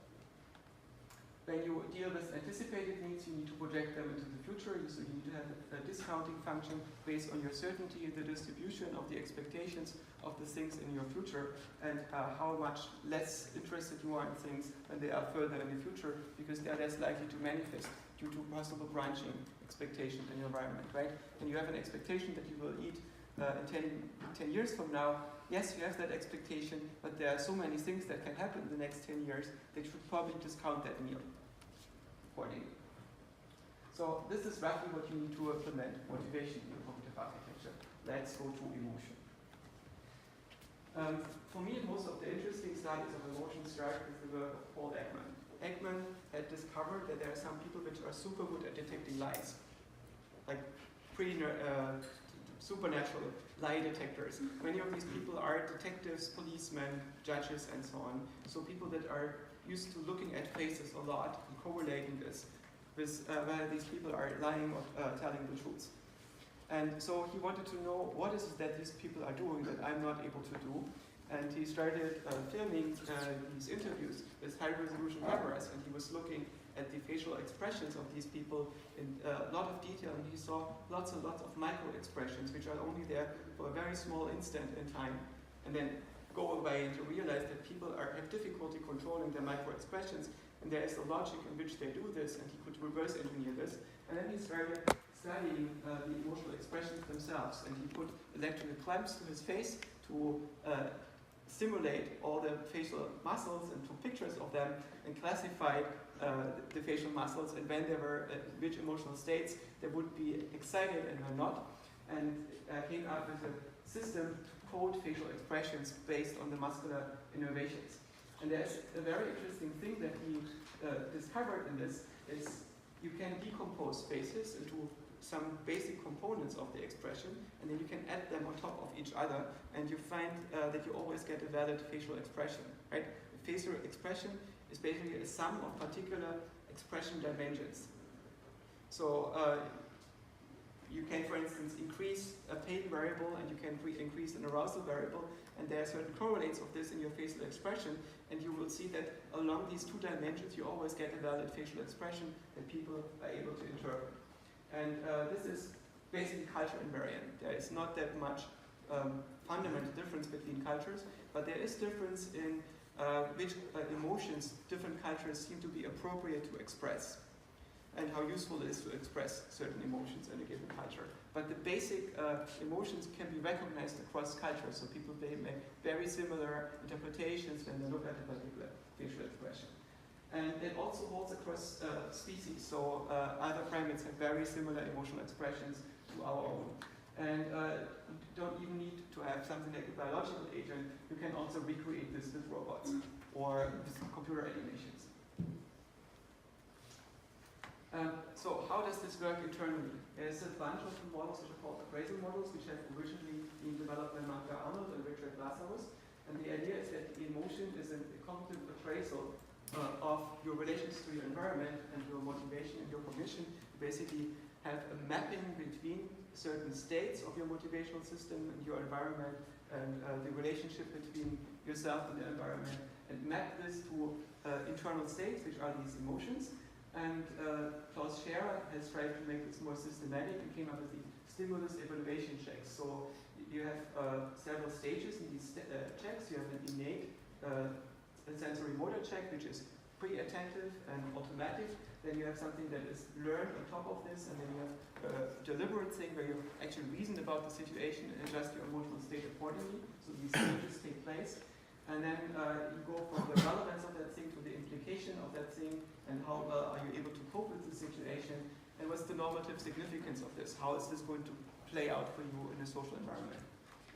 When you deal with anticipated needs, you need to project them into the future. So you need to have a discounting function based on your certainty in the distribution of the expectations of the things in your future, and how much less interested you are in things when they are further in the future, because they are less likely to manifest due to possible branching expectations in your environment, right? And you have an expectation that you will eat in 10 years from now. Yes, you have that expectation, but there are so many things that can happen in the next 10 years that you should probably discount that meal accordingly. So this is roughly what you need to implement motivation in cognitive architecture. Let's go to emotion. For me, most of the interesting studies of emotion start with the work of Paul Ekman. Ekman had discovered that there are some people which are super good at detecting lies, like pretty supernatural lie detectors. Many of these people are detectives, policemen, judges, and so on. So people that are used to looking at faces a lot and correlating this with whether these people are lying or telling the truth. And so he wanted to know what is it that these people are doing that I'm not able to do. And he started filming these interviews with high-resolution cameras, and he was looking at the facial expressions of these people in a lot of detail, and he saw lots and lots of micro-expressions which are only there for a very small instant in time, and then go away, and to realize that people have difficulty controlling their micro-expressions, and there is a logic in which they do this, and he could reverse engineer this. And then he started studying the emotional expressions themselves, and he put electrical clamps to his face to simulate all the facial muscles and took pictures of them and classified the facial muscles and when they were at which emotional states they would be excited and when not, and came up with a system to code facial expressions based on the muscular innervations. And there's a very interesting thing that he discovered in this is you can decompose faces into some basic components of the expression, and then you can add them on top of each other, and you find that you always get a valid facial expression, right? A facial expression is basically a sum of particular expression dimensions. So you can, for instance, increase a pain variable, and you can increase an arousal variable, and there are certain correlates of this in your facial expression, and you will see that along these two dimensions you always get a valid facial expression that people are able to interpret. And this is basically culture invariant. There is not that much fundamental difference between cultures, but there is difference in which emotions different cultures seem to be appropriate to express, and how useful it is to express certain emotions in a given culture. But the basic emotions can be recognized across cultures, so people they make very similar interpretations when they look at a particular facial expression. And it also holds across species, so other primates have very similar emotional expressions to our own. And you don't even need to have something like a biological agent, you can also recreate this with robots or with computer animations. So how does this work internally? There's a bunch of models which are called appraisal models, which have originally been developed by Martha Arnold and Richard Glasshouse. And the idea is that the emotion is a cognitive appraisal of your relations to your environment and your motivation and your cognition. You basically have a mapping between certain states of your motivational system and your environment and the relationship between yourself and the environment, and map this to internal states, which are these emotions. And Klaus Scherer has tried to make this more systematic and came up with the stimulus evaluation checks. So you have several stages in these checks. You have an innate a sensory motor check, which is pre-attentive and automatic. Then you have something that is learned on top of this, and then you have a deliberate thing where you actually reason about the situation and adjust your emotional state accordingly. So these stages take place. And then you go from the relevance of that thing to the implication of that thing, and how are you able to cope with the situation, and what's the normative significance of this? How is this going to play out for you in a social environment?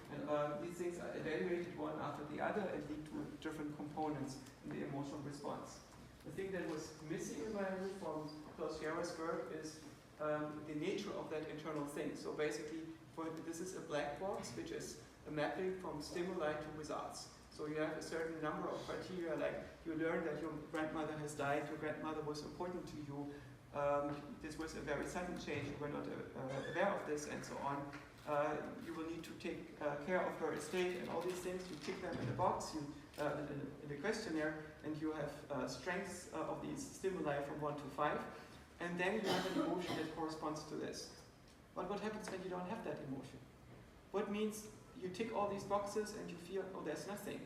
And these things are evaluated one after the other and lead to different components in the emotional response. The thing that was missing in my view from Klaus Scherer's work is the nature of that internal thing. So basically, this is a black box, which is a mapping from stimuli to results. So you have a certain number of criteria, like you learn that your grandmother has died, your grandmother was important to you, this was a very sudden change, you were not aware of this, and so on. You will need to take care of her estate and all these things. You tick them in a box, in a questionnaire, and you have strengths of these stimuli from 1 to 5. And then you have an emotion that corresponds to this. But what happens when you don't have that emotion? What means you tick all these boxes and you feel, oh, there's nothing.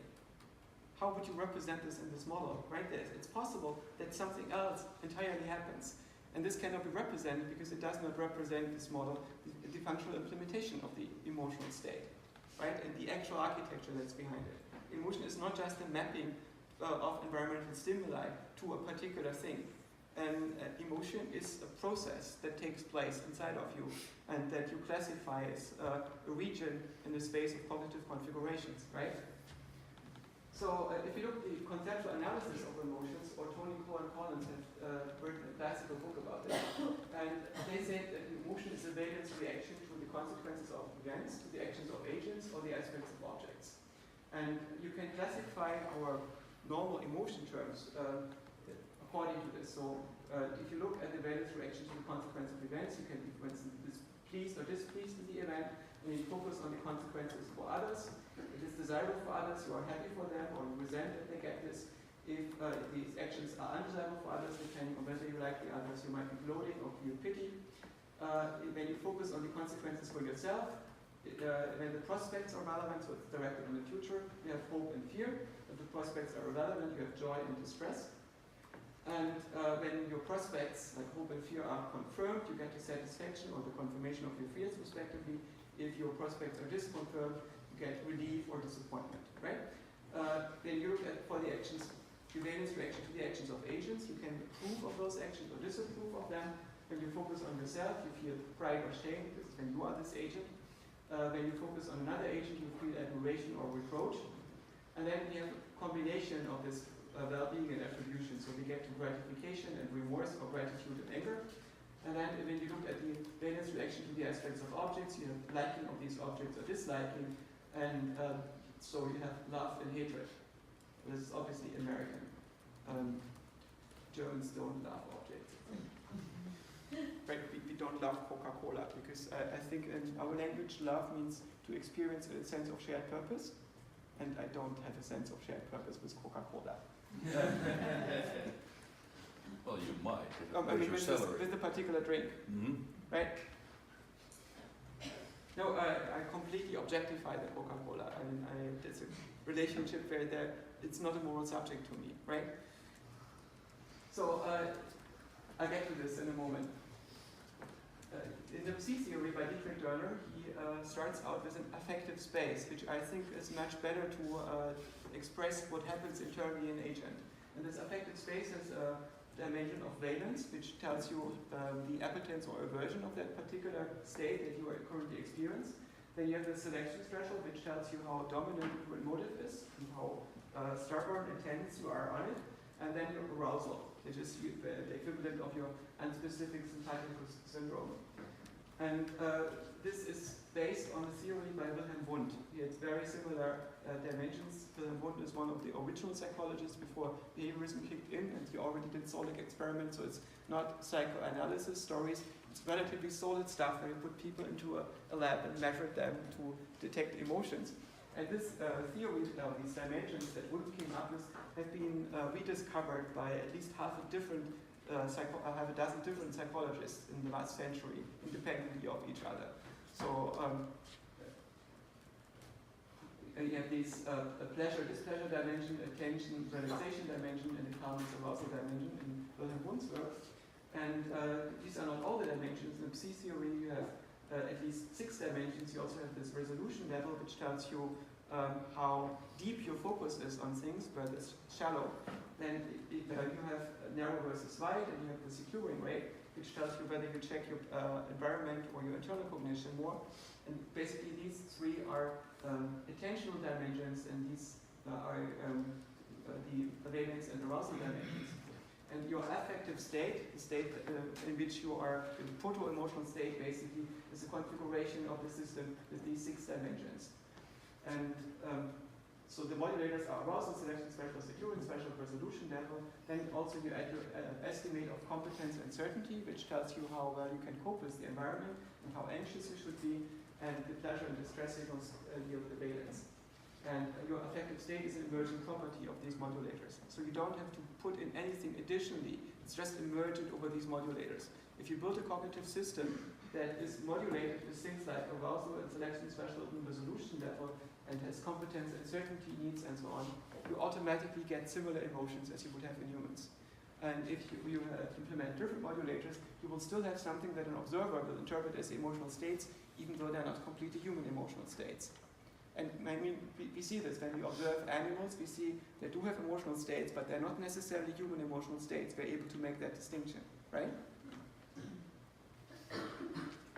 How would you represent this in this model? Right? It's possible that something else entirely happens. And this cannot be represented because it does not represent this model, the functional implementation of the emotional state, right? And the actual architecture that's behind it. Emotion is not just a mapping of environmental stimuli to a particular thing. an emotion is a process that takes place inside of you and that you classify as a region in the space of cognitive configurations, right? So if you look at the conceptual analysis of emotions, or Tony Cohen Collins have written a classical book about this, and they say that emotion is a valence reaction to the consequences of events, to the actions of agents, or the aspects of objects. And you can classify our normal emotion terms according to this. So if you look at the valence reaction to the consequence of events, you can be, for instance, displeased or displeased with the event, and you focus on the consequences for others. It is desirable for others, you are happy for them, or you resent that they get this. If these actions are undesirable for others, depending on whether you like the others, you might be gloating or feel pity. When you focus on the consequences for yourself, when the prospects are relevant, so it's directed on the future, you have hope and fear. If the prospects are irrelevant, you have joy and distress. And when your prospects, like hope and fear, are confirmed, you get the satisfaction or the confirmation of your fears, respectively. If your prospects are disconfirmed, you get relief or disappointment, right? Then you look at, for the actions, the valence reaction to the actions of agents. You can approve of those actions or disapprove of them. When you focus on yourself, you feel pride or shame, because when you are this agent. When you focus on another agent, you feel admiration or reproach. And then we have a combination of this well-being and attribution. So we get to gratification and remorse, or gratitude and anger. And then when you look at the valence reaction to the aspects of objects, you have liking of these objects or disliking, and so you have love and hatred. This is obviously American. Germans don't love objects. Right, we don't love Coca-Cola, because I think in our language love means to experience a sense of shared purpose, and I don't have a sense of shared purpose with Coca-Cola. Well, you might. I mean, with the particular drink, right? No, I completely objectify the Coca-Cola. I mean, it's a relationship where it's not a moral subject to me, right? So I'll get to this in a moment. In the Psi theory by Dietrich Dörner, he starts out with an affective space, which I think is much better to express what happens internally in an agent. And this affective space has a dimension of valence, which tells you the appetence or aversion of that particular state that you are currently experiencing. Then you have the selection threshold, which tells you how dominant your motive is and how stubborn and tense you are on it. And then your arousal, which is the equivalent of your unspecific sympathetic syndrome. And this is based on a theory by Wilhelm Wundt. He has very similar dimensions. Wilhelm Wundt is one of the original psychologists before behaviorism kicked in, and he already did solid experiments, so it's not psychoanalysis stories. It's relatively solid stuff where you put people into a lab and measure them to detect emotions. And this theory, these dimensions that Wundt came up with, have been rediscovered by at least half a dozen different psychologists in the last century, independently of each other. So you have these pleasure, displeasure dimension, attention, realization dimension, and the calmness, arousal dimension in Wilhelm Wundt's work. And these are not all the dimensions. In Psi theory, you have at least 6 dimensions. You also have this resolution level, which tells you how deep your focus is on things, where it's shallow. Then you have narrow versus wide, and you have the securing rate, which tells you whether you check your environment or your internal cognition more. And basically these 3 are attentional dimensions, and these are the valence and arousal dimensions. And your affective state, the state in which you are, the proto-emotional state basically, is a configuration of the system with these 6 dimensions. And so the modulators are arousal, selection, special, securing, special, resolution level. Then also you add your estimate of competence and certainty, which tells you how well you can cope with the environment and how anxious you should be. And the pleasure and distress signals yield the valence. And your affective state is an emergent property of these modulators. So you don't have to put in anything additionally. It's just emergent over these modulators. If you build a cognitive system that is modulated with things like arousal and selection, special, and resolution level, and has competence and certainty needs and so on, you automatically get similar emotions as you would have in humans. And if you implement different modulators, you will still have something that an observer will interpret as emotional states, even though they're not completely human emotional states. And I mean, we see this when we observe animals, we see they do have emotional states, but they're not necessarily human emotional states. We're able to make that distinction, right?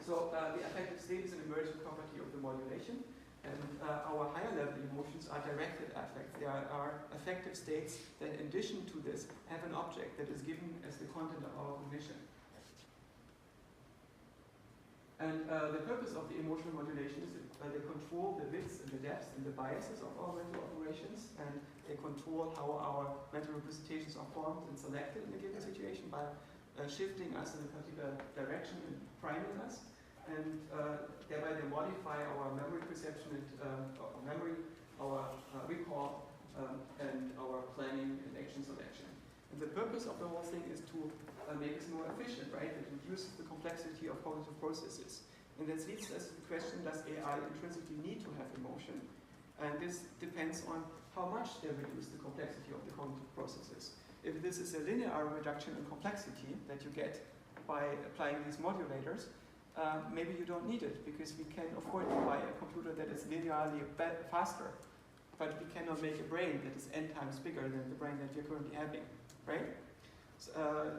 So the affective state is an emergent property of the modulation, and our higher level emotions are directed affects. There are affective states that in addition to this have an object that is given as the content of our cognition. And the purpose of the emotional modulation is that they control the widths and the depths and the biases of our mental operations, and they control how our mental representations are formed and selected in a given situation by shifting us in a particular direction and priming us, and thereby they modify our memory perception and our memory, our recall, and our planning and action selection. And the purpose of the whole thing is to make us more efficient, right? It reduces the complexity of cognitive processes. And that leads us to the question, does AI intrinsically need to have emotion? And this depends on how much they reduce the complexity of the cognitive processes. If this is a linear reduction in complexity that you get by applying these modulators, maybe you don't need it, because we can afford to buy a computer that is linearly faster, but we cannot make a brain that is n times bigger than the brain that we're currently having, right? So,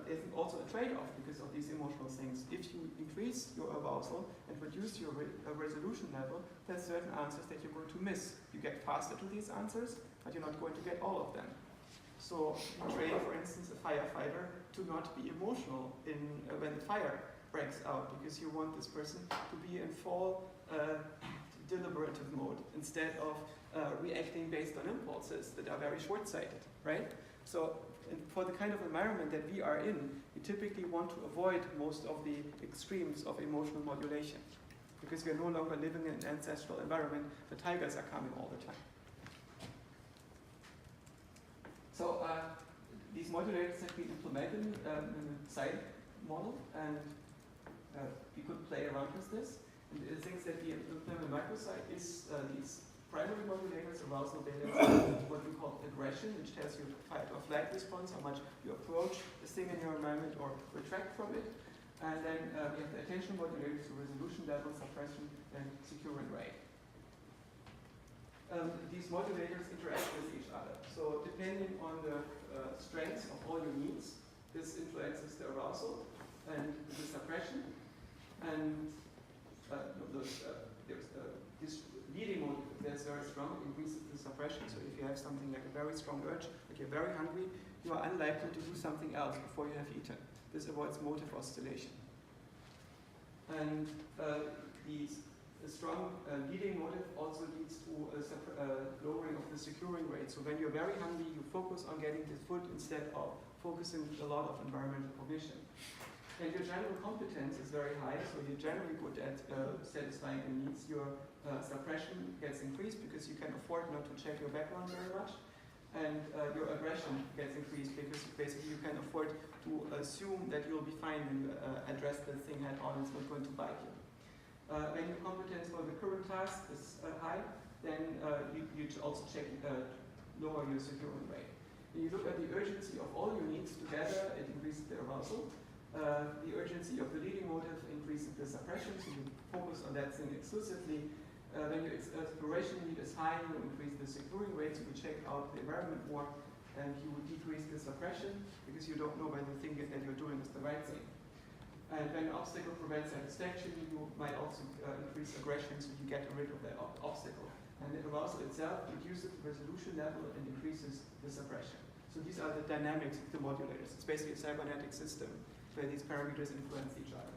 there's also a trade-off because of these emotional things. If you increase your arousal and reduce your resolution level, there's certain answers that you're going to miss. You get faster to these answers, but you're not going to get all of them. So you train, for instance, a firefighter to not be emotional when the fire breaks out, because you want this person to be in full deliberative mode instead of reacting based on impulses that are very short-sighted, right? So for the kind of environment that we are in, we typically want to avoid most of the extremes of emotional modulation, because we are no longer living in an ancestral environment. The tigers are coming all the time. So these modulators have been implemented in a side model, and we could play around with this. And the things that we implement in microsite is these primary modulators, arousal valence, what we call aggression, which tells you fight or flight response, how much you approach the thing in your environment or retract from it. And then we have the attention modulators, so resolution level, suppression, and securing rate. These modulators interact with each other. So depending on the strengths of all your needs, this influences the arousal and the suppression. And this leading mode, if that's very strong, it increases the suppression. So if you have something like a very strong urge, like you're very hungry, you are unlikely to do something else before you have eaten. This avoids motive oscillation. And the strong leading motive also leads to a lowering of the securing rate. So when you're very hungry, you focus on getting the food instead of focusing a lot of environmental cognition. And your general competence is very high, so you're generally good at satisfying your needs. Your suppression gets increased because you can afford not to check your background very much. And your aggression gets increased because basically you can afford to assume that you'll be fine when you address the thing head on, it's not going to bite you. When your competence for the current task is high, then you also check lower your securing rate. When you look at the urgency of all your needs together, it increases the arousal. The urgency of the leading motive increases the suppression, so you focus on that thing exclusively. When your exploration need is high, you increase the securing rate, so you check out the environment more, and you would decrease the suppression because you don't know whether the thing that you're doing is the right thing. And when an obstacle prevents satisfaction, you might also increase aggression, so you get rid of that obstacle. And the arousal itself reduces the resolution level and increases the suppression. So these are the dynamics of the modulators. It's basically a cybernetic system where these parameters influence each other.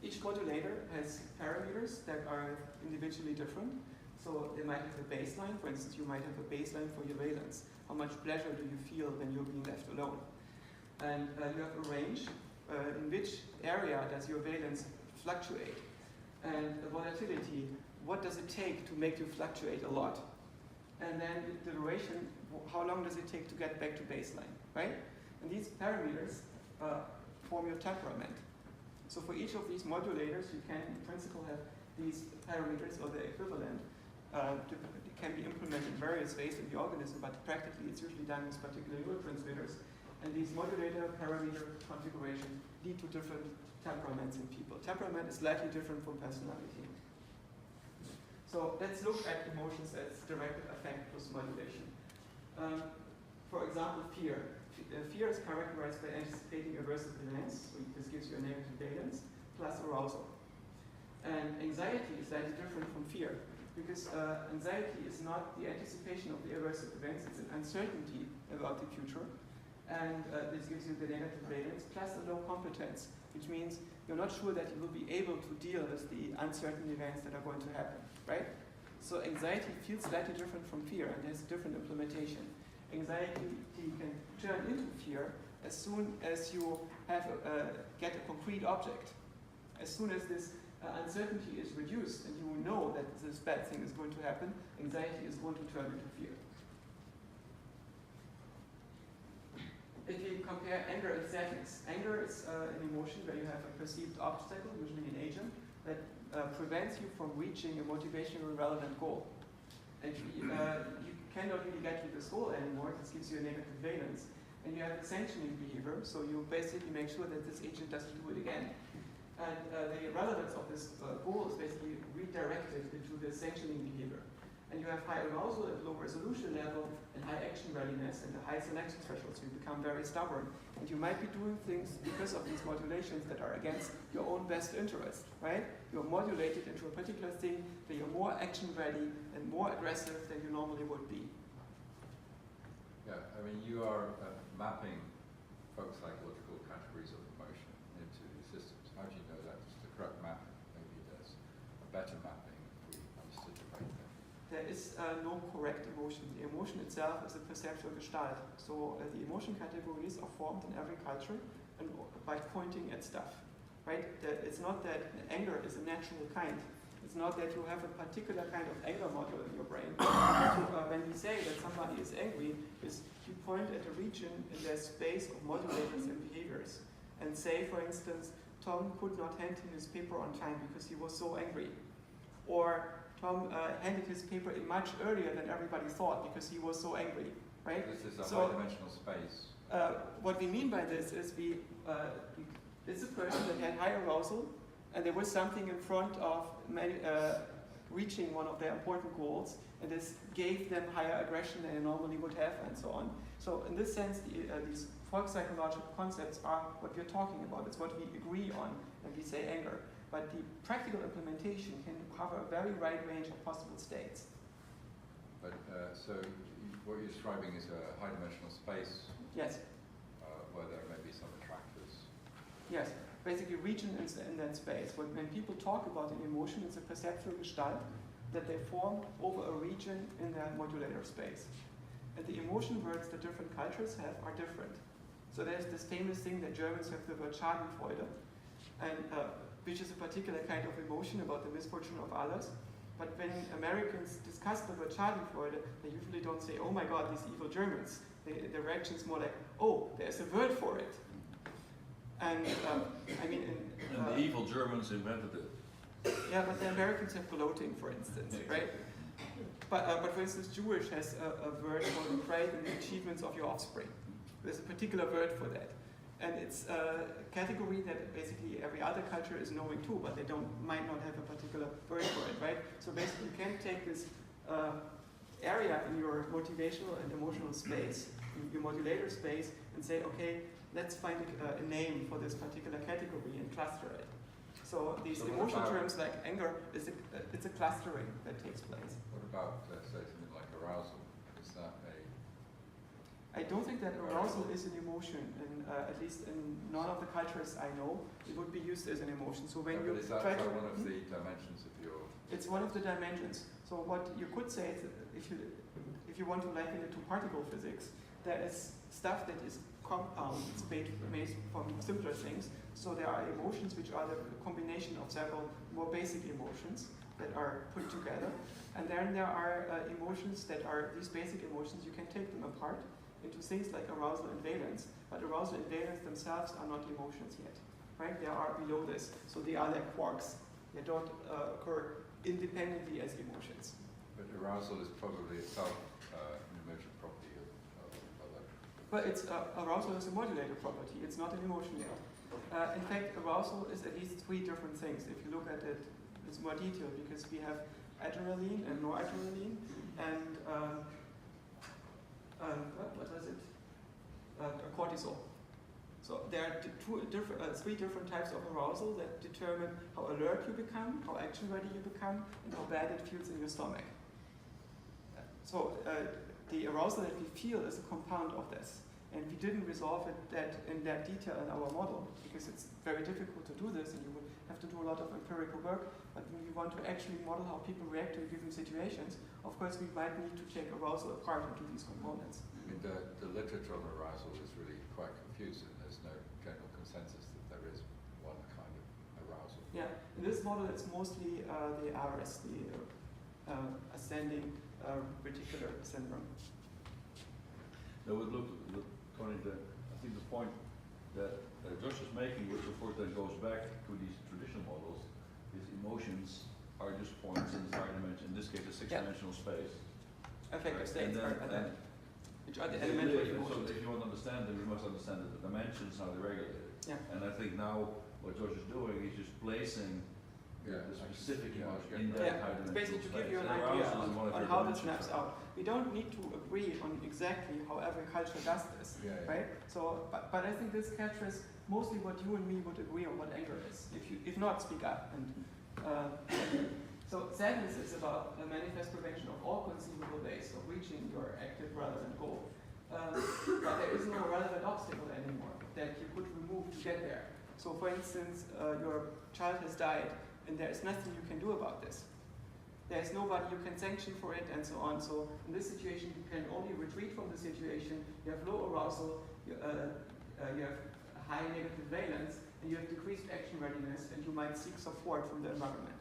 Each modulator has parameters that are individually different. So they might have a baseline. For instance, you might have a baseline for your valence. How much pleasure do you feel when you're being left alone? And you have a range in which area does your valence fluctuate. And the volatility, what does it take to make you fluctuate a lot? And then the duration, how long does it take to get back to baseline, right? And these parameters form your temperament. So for each of these modulators, you can, in principle, have these parameters or their equivalent. It can be implemented in various ways in the organism, but practically it's usually done with particular neurotransmitters. And these modulator parameter configurations lead to different temperaments in people. Temperament is slightly different from personality. So let's look at emotions as directed affect plus modulation. For example, fear. Fear is characterized by anticipating aversive events, so this gives you a negative valence, plus arousal. And anxiety is slightly different from fear, because anxiety is not the anticipation of the aversive events, it's an uncertainty about the future. And this gives you the negative valence, plus a low competence, which means you're not sure that you will be able to deal with the uncertain events that are going to happen, right? So anxiety feels slightly different from fear, and has a different implementation. Anxiety can turn into fear as soon as you have get a concrete object. As soon as this uncertainty is reduced and you know that this bad thing is going to happen, anxiety is going to turn into fear. If you compare anger and sadness, anger is an emotion where you have a perceived obstacle, usually an agent, that prevents you from reaching a motivationally relevant goal. And you cannot really get to this goal anymore, this gives you a negative valence. And you have a sanctioning behavior, so you basically make sure that this agent doesn't do it again. And the relevance of this goal is basically redirected into the sanctioning behavior. And you have high arousal at low resolution level and high action readiness and a high selection threshold, so you become very stubborn. And you might be doing things because of these modulations that are against your own best interest, right? You're modulated into a particular thing that you're more action ready and more aggressive than you normally would be. Yeah, I mean, you are mapping folk psychological categories of emotion into the systems. How do you know that's the correct mapping? Maybe there's a better mapping if we understood the right thing. There is no correct emotion. The emotion itself is a perceptual gestalt. So the emotion categories are formed in every culture and by pointing at stuff, right? It's not that anger is a natural kind. It's not that you have a particular kind of anger module in your brain. When we say that somebody is angry, is you point at a region in their space of modulators and behaviors and say, for instance, Tom could not hand him his paper on time because he was so angry. Or Tom handed his paper in much earlier than everybody thought because he was so angry, right? This is a high-dimensional space. What we mean by this is it's a person that had high arousal, and there was something in front of reaching one of their important goals, and this gave them higher aggression than they normally would have, and so on. So in this sense, these folk psychological concepts are what we're talking about. It's what we agree on when we say anger. But the practical implementation can cover a very wide range of possible states. But so what you're describing is a high-dimensional space. Yes. Where there may be some attractors. Yes, basically region in that space. When people talk about an emotion, it's a perceptual gestalt that they form over a region in their modulator space. And the emotion words that different cultures have are different. So there's this famous thing that Germans have the word Schadenfreude, and which is a particular kind of emotion about the misfortune of others. But when Americans discuss the word Schadenfreude, they usually don't say, oh my God, these evil Germans. The reaction is more like, oh, there's a word for it. And I mean, and the evil Germans invented it. Yeah, but the Americans have bloating, for instance, right? But for instance, Jewish has a word for the pride in the achievements of your offspring. There's a particular word for that. And it's a category that basically every other culture is knowing too, but they might not have a particular word for it, right? So basically you can take this area in your motivational and emotional space, your modulator space, and say, okay, let's find a name for this particular category and cluster it. So these emotional terms like anger, it's a clustering that takes place. What about, say, something like arousal? Is that I don't think that arousal is an emotion, and at least in none of the cultures I know, it would be used as an emotion. So when you is that try to, one of the dimensions of your? It's one of the dimensions. So what you could say is, if you want to liken it to particle physics, there is stuff that is compound. It's made from simpler things. So there are emotions which are the combination of several more basic emotions that are put together, and then there are emotions that are these basic emotions. You can take them apart into things like arousal and valence, but arousal and valence themselves are not emotions yet, right? They are below this, so they are like quarks. They don't occur independently as emotions. But arousal is probably itself an emergent property of But it's arousal is a modulator property. It's not an emotion yet. In fact, arousal is at least three different things. If you look at it, it's more detailed because we have adrenaline and noradrenaline, and what was it? Cortisol. So there are three different types of arousal that determine how alert you become, how action ready you become, and how bad it feels in your stomach. So the arousal that we feel is a compound of this. And we didn't resolve it in that detail in our model because it's very difficult to do this and you would have to do a lot of empirical work. But when we want to actually model how people react to given situations, of course we might need to take arousal apart into these components. I mean, the literature on arousal is really quite confusing. There's no general consensus that there is one kind of arousal. Yeah, in this model it's mostly the ARIS, the ascending reticular syndrome. Now, I think the point that Josh is making, which of course then goes back to these traditional models, is emotions are just points in the higher dimension, in this case a six-dimensional space. Affective Right? states which are the elementary emotions. So if you want to understand them, you must understand the dimensions, how they're regulated. Yeah. And I think now what Josh is doing is just placing the specific emotion in that high dimensional basically to give you an space. idea And on how this maps out. We don't need to agree on exactly how every culture does this, right? So, but I think this captures mostly what you and me would agree on what anger is. If not, speak up. And so sadness is about a manifest prevention of all conceivable ways of reaching your active relevant goal. But there is no relevant obstacle anymore that you could remove to get there. So for instance, your child has died and there is nothing you can do about this. There's nobody you can sanction for it and so on. So in this situation, you can only retreat from the situation. You have low arousal, you have a high negative valence, and you have decreased action readiness, and you might seek support from the environment.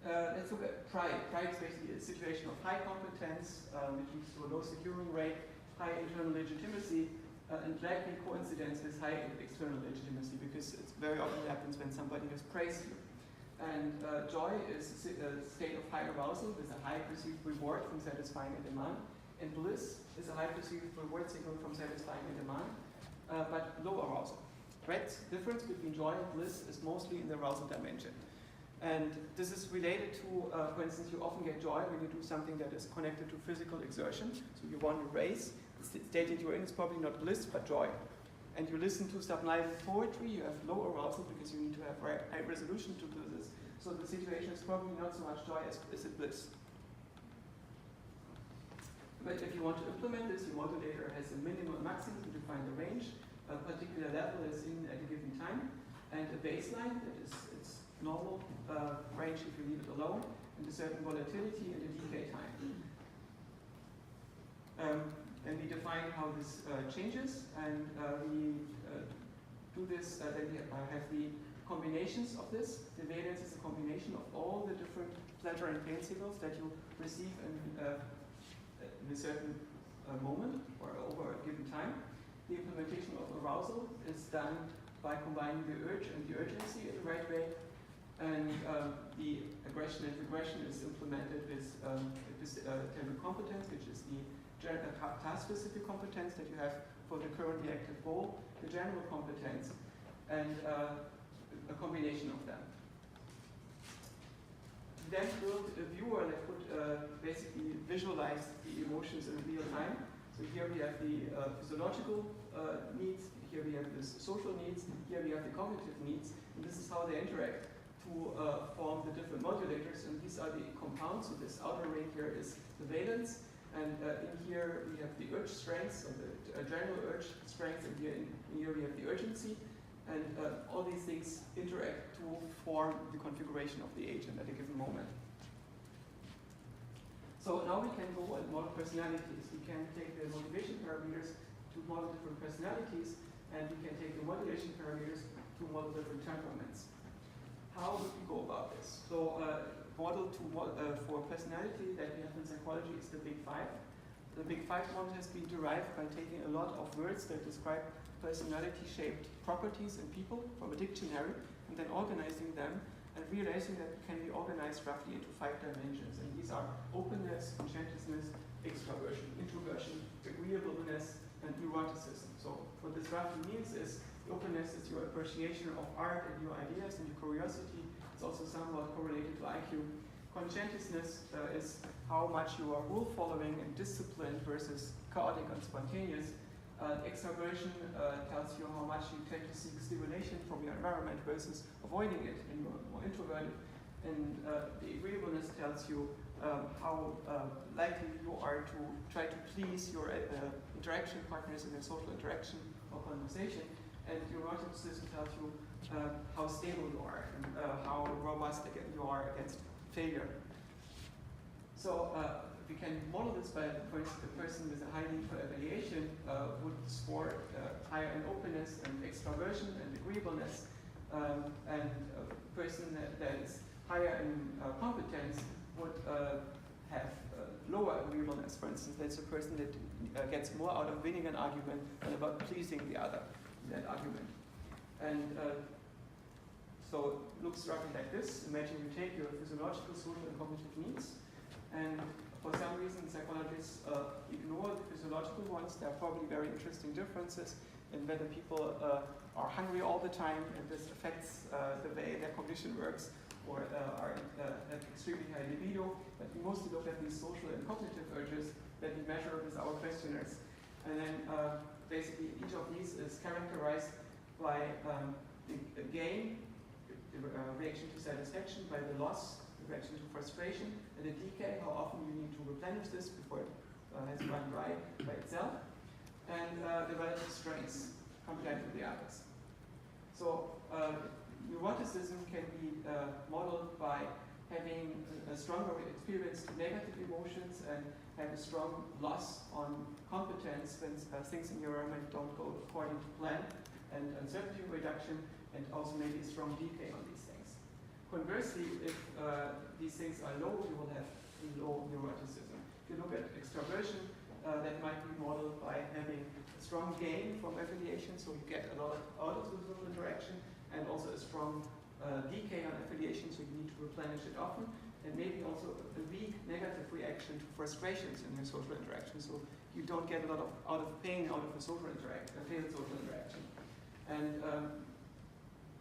Let's look at pride. Pride is basically a situation of high competence, which leads to a low securing rate, high internal legitimacy, and likely coincidence with high external legitimacy, because it very often happens when somebody has praised you. And joy is a state of high arousal with a high perceived reward from satisfying a demand. And bliss is a high perceived reward signal from satisfying a demand, but low arousal. Right? The difference between joy and bliss is mostly in the arousal dimension. And this is related to, for instance, you often get joy when you do something that is connected to physical exertion. So you won a race, the state that you're in is probably not bliss, but joy. And you listen to sublime poetry, you have low arousal because you need to have high resolution to do this. So the situation is probably not so much joy as it bliss. But if you want to implement this, your modulator has a minimum and maximum to define the range. A particular level is in at a given time, and a baseline that is its normal range if you leave it alone, and a certain volatility and a decay time. And we define how this changes, and we do this, then we have the combinations of this. The valence is a combination of all the different pleasure and pain signals that you receive in a certain moment or over a given time. The implementation of arousal is done by combining the urge and the urgency in the right way, and the aggression and regression is implemented with thermal competence, which is the task-specific competence that you have for the currently active goal, the general competence, and a combination of them. Then build a viewer that would basically visualize the emotions in real time. So here we have the physiological needs, here we have the social needs, here we have the cognitive needs, and this is how they interact to form the different modulators, and these are the compounds. So this outer ring here is the valence, and in here we have the urge strength, so the general urge strength, and here we have the urgency, and all these things interact to form the configuration of the agent at a given moment. So now we can go and model personalities. We can take the motivation parameters to model different personalities, and we can take the modulation parameters to model different temperaments. How would we go about this? So model for personality that we have in psychology is the Big Five. The Big Five model has been derived by taking a lot of words that describe personality-shaped properties in people from a dictionary, and then organizing them and realizing that it can be organized roughly into 5 dimensions. And these are openness, conscientiousness, extraversion, introversion, agreeableness, and neuroticism. So what this roughly means is openness is your appreciation of art and new ideas and your curiosity. It's also somewhat correlated to IQ. Conscientiousness is how much you are rule following and disciplined versus chaotic and spontaneous. Extraversion tells you how much you tend to seek stimulation from your environment versus avoiding it, and you're more introverted. And the agreeableness tells you how likely you are to try to please your interaction partners in a social interaction or conversation. And your neuroticism tells you how stable you are and how robust you are against failure. So we can model this by, for instance, a person with a high need for evaluation would score higher in openness and extraversion and agreeableness, and a person that is higher in competence would have lower agreeableness. For instance, that's a person that gets more out of winning an argument than about pleasing the other in that argument. And so it looks roughly like this. Imagine you take your physiological, social, and cognitive needs, and for some reason psychologists ignore the physiological ones. There are probably very interesting differences in whether people are hungry all the time, and this affects the way their cognition works, or have extremely high libido. But we mostly look at these social and cognitive urges that we measure with our questionnaires. And then basically each of these is characterized by the gain, the reaction to satisfaction, by the loss, the reaction to frustration, and the decay, how often you need to replenish this before it has run dry by itself, and the relative strengths compared to the others. So neuroticism can be modeled by having a stronger experience to negative emotions and have a strong loss on competence when things in your environment don't go according to plan, and uncertainty reduction, and also maybe a strong decay on these things. Conversely, if these things are low, you will have low neuroticism. If you look at extraversion, that might be modeled by having a strong gain from affiliation, so you get a lot out of the social interaction, and also a strong decay on affiliation, so you need to replenish it often, and maybe also a weak negative reaction to frustrations in your social interaction, so you don't get a lot of out of pain out of a social interaction, a failed social interaction. And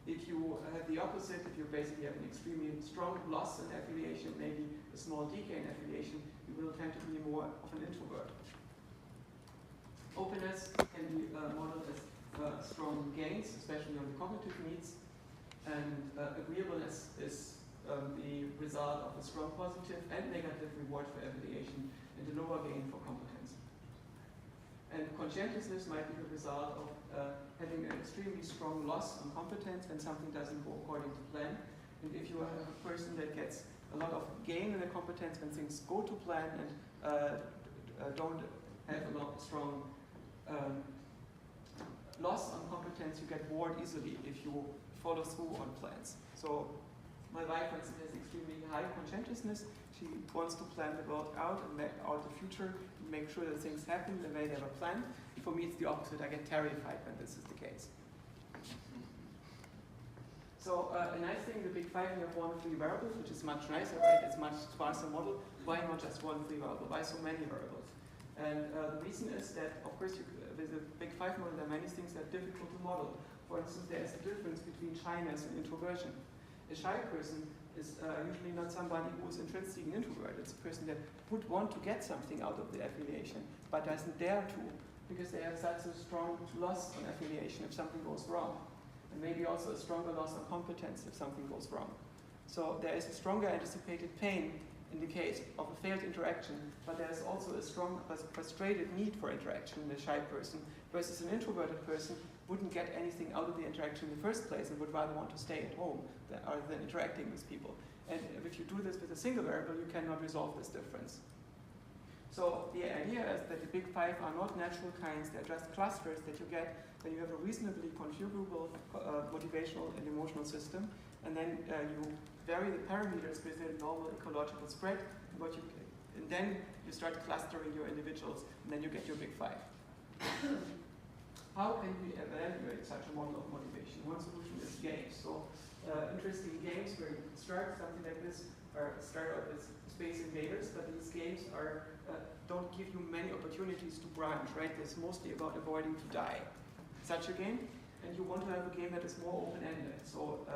if you have the opposite, if you basically have an extremely strong loss in affiliation, maybe a small decay in affiliation, you will tend to be more of an introvert. Openness can be modeled as strong gains, especially on the cognitive needs, and agreeableness is the result of a strong positive and negative reward for affiliation and a lower gain for competence. And conscientiousness might be the result of having an extremely strong loss on competence when something doesn't go according to plan. And if you are a person that gets a lot of gain in the competence when things go to plan and don't have a lot of strong loss on competence, you get bored easily if you follow through on plans. So my wife, for instance, has extremely high conscientiousness. She wants to plan the world out and map out the future, and make sure that things happen the way they were planned. For me, it's the opposite. I get terrified when this is the case. So a nice thing, the big five, you have 1 free variable, which is much nicer, right? It's much sparser model. Why not just 1 free variable? Why so many variables? And the reason is that, of course, with a big five model, there are many things that are difficult to model. For instance, there is a difference between shyness and introversion. A shy person is usually not somebody who is intrinsically an introvert. It's a person that would want to get something out of the affiliation, but doesn't dare to, because they have such a strong loss on affiliation if something goes wrong. And maybe also a stronger loss on competence if something goes wrong. So there is a stronger anticipated pain in the case of a failed interaction, but there is also a strong frustrated need for interaction in a shy person, versus an introverted person wouldn't get anything out of the interaction in the first place and would rather want to stay at home rather than interacting with people. And if you do this with a single variable, you cannot resolve this difference. So the idea is that the big five are not natural kinds, they're just clusters that you get when you have a reasonably configurable motivational and emotional system, and then you vary the parameters within normal ecological spread, and then you start clustering your individuals, and then you get your big five. How can we evaluate such a model of motivation? One solution is games. So interesting games where you start something like this, or start out with Space Invaders, but these games don't give you many opportunities to branch, right? It's mostly about avoiding to die. Such a game, and you want to have a game that is more open-ended, so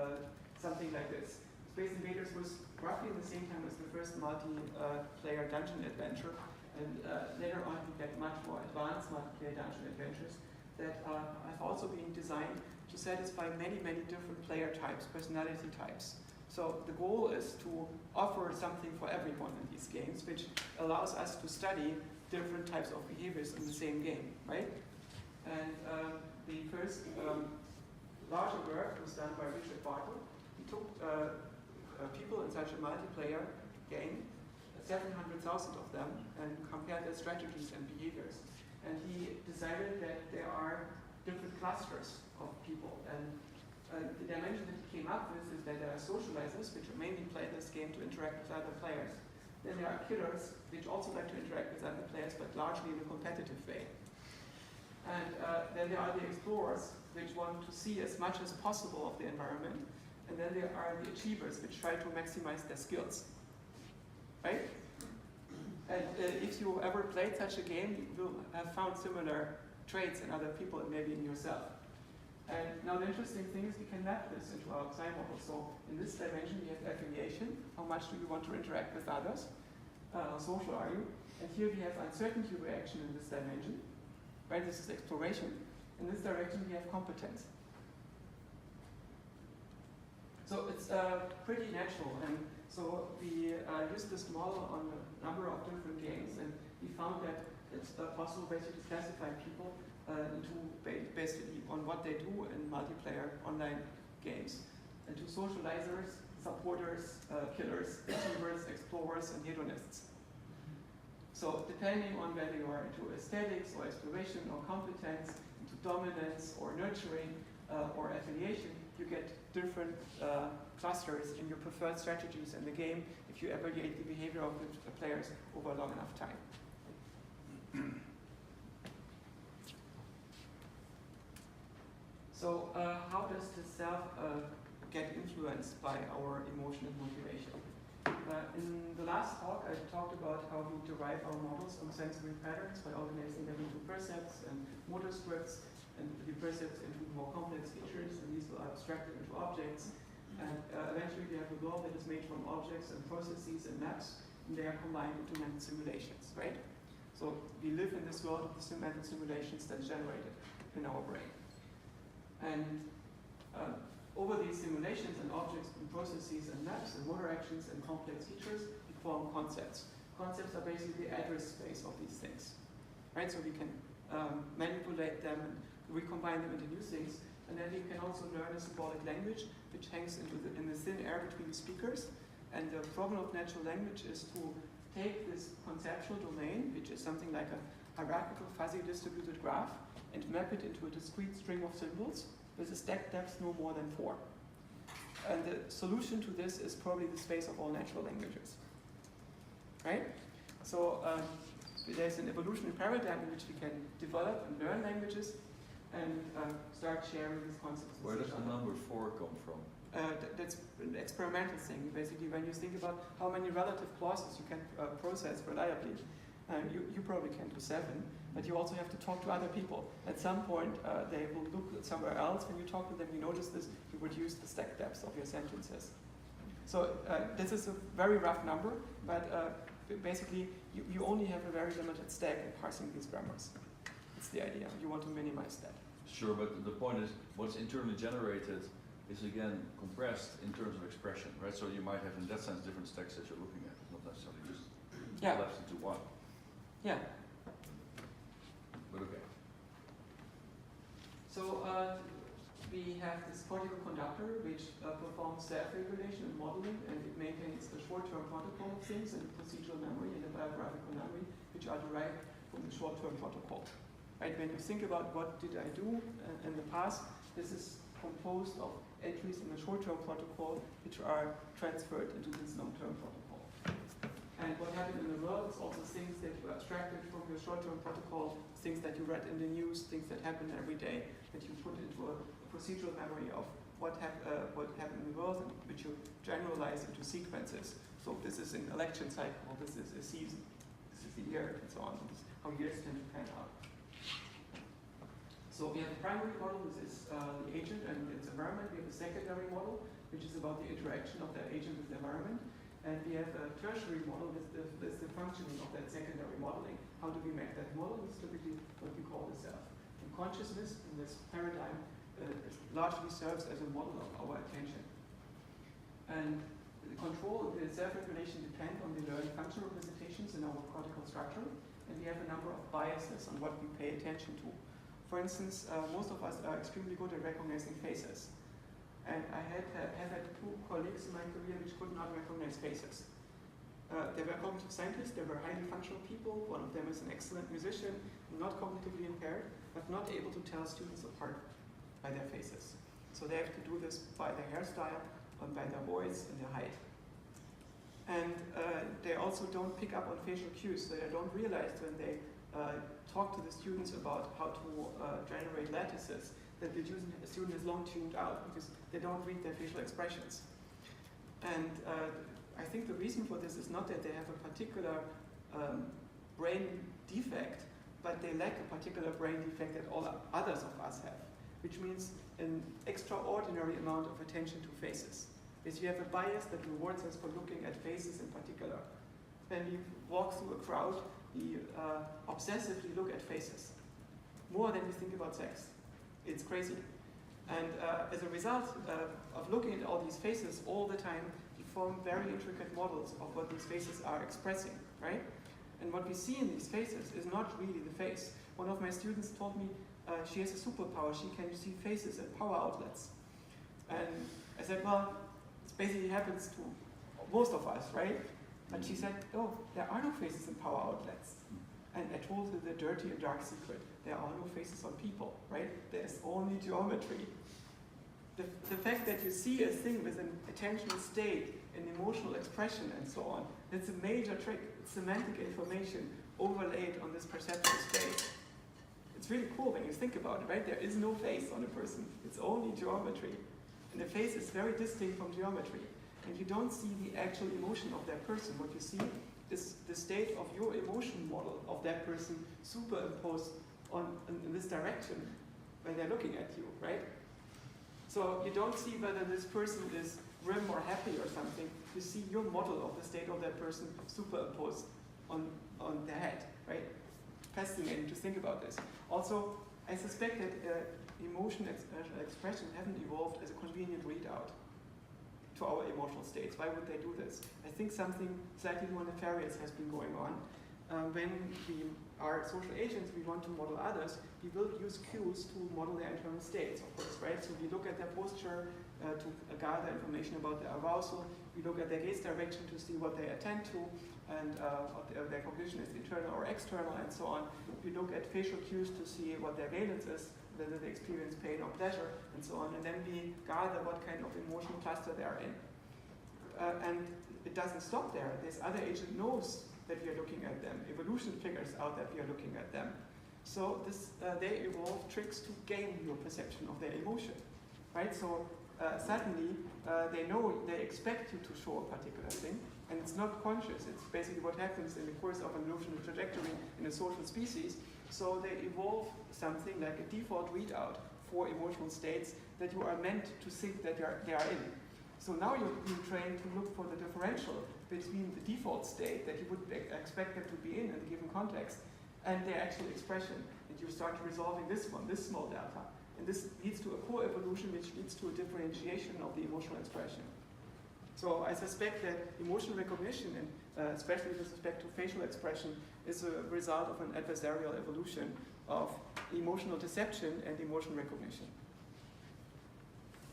something like this. Space Invaders was roughly the same time as the first multiplayer dungeon adventure, and later on we get much more advanced multiplayer dungeon adventures that have also been designed to satisfy many, many different player types, personality types. So the goal is to offer something for everyone in these games, which allows us to study different types of behaviors in the same game, right? And the first larger work was done by Joscha Bach. He took people in such a multiplayer game, 700,000 of them, and compared their strategies and behaviors. And he decided that there are different clusters of people. And the dimension that he came up with is that there are socializers, which mainly play this game to interact with other players. Then there are killers, which also like to interact with other players, but largely in a competitive way. And then there are the explorers, which want to see as much as possible of the environment. And then there are the achievers, which try to maximize their skills. Right? And if you ever played such a game, you will have found similar traits in other people and maybe in yourself. And now the interesting thing is we can map this into our design model. So in this dimension, we have affiliation. How much do you want to interact with others? How social are you? And here we have uncertainty reaction in this dimension. Right, this is exploration. In this direction, we have competence. So it's pretty natural. And so we used this model on a number of different games, and we found that it's possible basically to classify people into basically on what they do in multiplayer online games. Into socializers, supporters, killers, achievers, explorers, and hedonists. So depending on whether you are into aesthetics or exploration or competence, into dominance or nurturing or affiliation, you get different clusters in your preferred strategies in the game if you evaluate the behavior of the players over a long enough time. So how does the self get influenced by our emotion and motivation? In the last talk, I talked about how we derive our models from sensory patterns by organizing them into percepts and motor scripts, and the percepts into more complex features, and these will abstract into objects. And eventually we have a world that is made from objects and processes and maps, and they are combined into mental simulations, right? So we live in this world of the mental simulations that's generated in our brain. And over these simulations and objects and processes and maps and motor actions and complex features, we form concepts. Concepts are basically the address space of these things, right? So we can manipulate them and recombine them into new things. And then we can also learn a symbolic language, which hangs in the thin air between the speakers. And the problem of natural language is to take this conceptual domain, which is something like a hierarchical fuzzy distributed graph, and map it into a discrete string of symbols with a stack depth no more than 4. And the solution to this is probably the space of all natural languages, right? So there's an evolutionary paradigm in which we can develop and learn languages and start sharing these concepts. Where does the number 4 come from? That's an experimental thing. Basically, when you think about how many relative clauses you can process reliably, you probably can do 7, but you also have to talk to other people. At some point, they will look somewhere else. When you talk to them, you notice this, you reduce the stack depth of your sentences. So this is a very rough number, but basically, you only have a very limited stack in parsing these grammars. It's the idea. You want to minimize that. Sure, but the point is, what's internally generated is again compressed in terms of expression, right? So you might have, in that sense, different stacks that you're looking at, not necessarily just collapsed into one. Yeah. But okay. So we have this cortical conductor, which performs self-regulation and modeling, and it maintains the short-term protocol of things and procedural memory and the biographical memory, which are derived from the short-term protocol. Right? When you think about what did I do in the past, this is composed of entries in the short-term protocol, which are transferred into this long-term protocol. And what happened in the world is also things that you abstracted from your short-term protocol, things that you read in the news, things that happen every day, that you put into a procedural memory of what happened in the world, and which you generalize into sequences. So this is an election cycle, this is a season, this is the year, and so on. This is how years tend to pan out. So we have a primary model, this is the agent and its environment. We have a secondary model, which is about the interaction of that agent with the environment. And we have a tertiary model with the functioning of that secondary modeling. How do we make that model? It's typically what we call the self. And consciousness in this paradigm largely serves as a model of our attention. And the control, the self-regulation depend on the learned function representations in our cortical structure. And we have a number of biases on what we pay attention to. For instance, most of us are extremely good at recognizing faces. And I have had 2 colleagues in my career which could not recognize faces. They were cognitive scientists, they were highly functional people. One of them is an excellent musician, not cognitively impaired, but not able to tell students apart by their faces. So they have to do this by their hairstyle, and by their voice and their height. And they also don't pick up on facial cues, so they don't realize when they talk to the students about how to generate lattices that the student is long tuned out because they don't read their facial expressions. And I think the reason for this is not that they have a particular brain defect, but they lack a particular brain defect that all others of us have, which means an extraordinary amount of attention to faces. Is you have a bias that rewards us for looking at faces in particular. When we walk through a crowd, we obsessively look at faces, more than we think about sex. It's crazy. And as a result of looking at all these faces all the time, we form very intricate models of what these faces are expressing, right? And what we see in these faces is not really the face. One of my students told me she has a superpower. She can see faces at power outlets. And I said, well, it basically happens to most of us, right? And she said, oh, there are no faces in power outlets. And I told her the dirty and dark secret. There are no faces on people, right? There's only geometry. The fact that you see a thing with an attentional state, an emotional expression, and so on, that's a major trick. It's semantic information overlaid on this perceptual space. It's really cool when you think about it, right? There is no face on a person. It's only geometry. And the face is very distinct from geometry. And you don't see the actual emotion of that person. What you see is the state of your emotion model of that person superimposed in this direction when they're looking at you, right? So you don't see whether this person is grim or happy or something. You see your model of the state of that person superimposed on their head, right? Fascinating to think about this. Also, I suspect that emotion expression haven't evolved as a convenient readout to our emotional states. Why would they do this? I think something slightly more nefarious has been going on. When we are social agents, we want to model others, we will use cues to model their internal states, of course, right? So we look at their posture to gather information about their arousal, we look at their gaze direction to see what they attend to, and what their cognition is internal or external, and so on. We look at facial cues to see what their valence is, whether they experience pain or pleasure, and so on, and then we gather what kind of emotional cluster they are in. And it doesn't stop there. This other agent knows that we are looking at them. Evolution figures out that we are looking at them. So they evolve tricks to game your perception of their emotion, right? So suddenly they expect you to show a particular thing, and it's not conscious. It's basically what happens in the course of an evolutionary trajectory in a social species. So they evolve something like a default readout for emotional states that you are meant to think that they are in. So now you're being trained to look for the differential between the default state that you would expect them to be in a given context and their actual expression. And you start resolving this small delta. And this leads to a co-evolution which leads to a differentiation of the emotional expression. So I suspect that emotion recognition, and especially with respect to facial expression, is a result of an adversarial evolution of emotional deception and emotion recognition.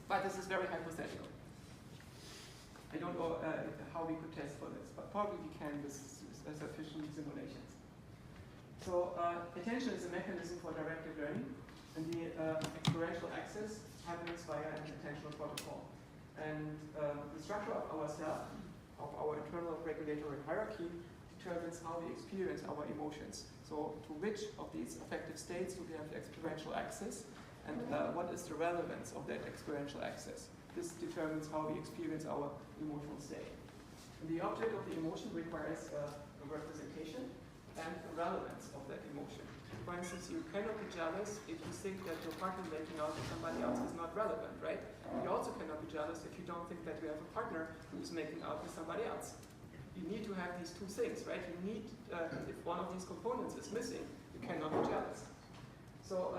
But this is very hypothetical. I don't know how we could test for this, but probably we can with sufficient simulations. So attention is a mechanism for directed learning, and the experiential access happens via an attentional protocol. And the structure of our self, of our internal regulatory hierarchy, determines how we experience our emotions. So to which of these affective states do we have experiential access, and what is the relevance of that experiential access? This determines how we experience our emotional state. And the object of the emotion requires a representation and a relevance of that emotion. for instance, you cannot be jealous if you think that your partner making out with somebody else is not relevant, right? You also cannot be jealous if you don't think that you have a partner who is making out with somebody else. You need to have these two things, right? You need, if one of these components is missing, you cannot be jealous. So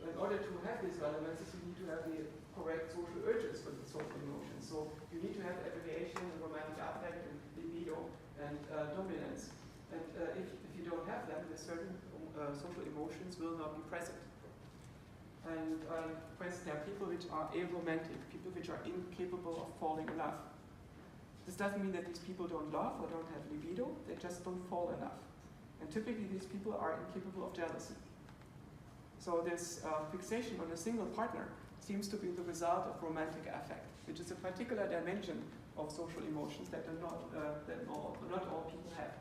in order to have these relevances, you need to have the correct social urges for the social emotions. So you need to have aggregation and romantic affect and libido and dominance. And if you don't have them, then certain social emotions will not be present. And for instance, there are people which are aromantic, people which are incapable of falling in love. This doesn't mean that these people don't love or don't have libido, they just don't fall in love. And typically these people are incapable of jealousy. So this fixation on a single partner seems to be the result of romantic affect, which is a particular dimension of social emotions that not all people have.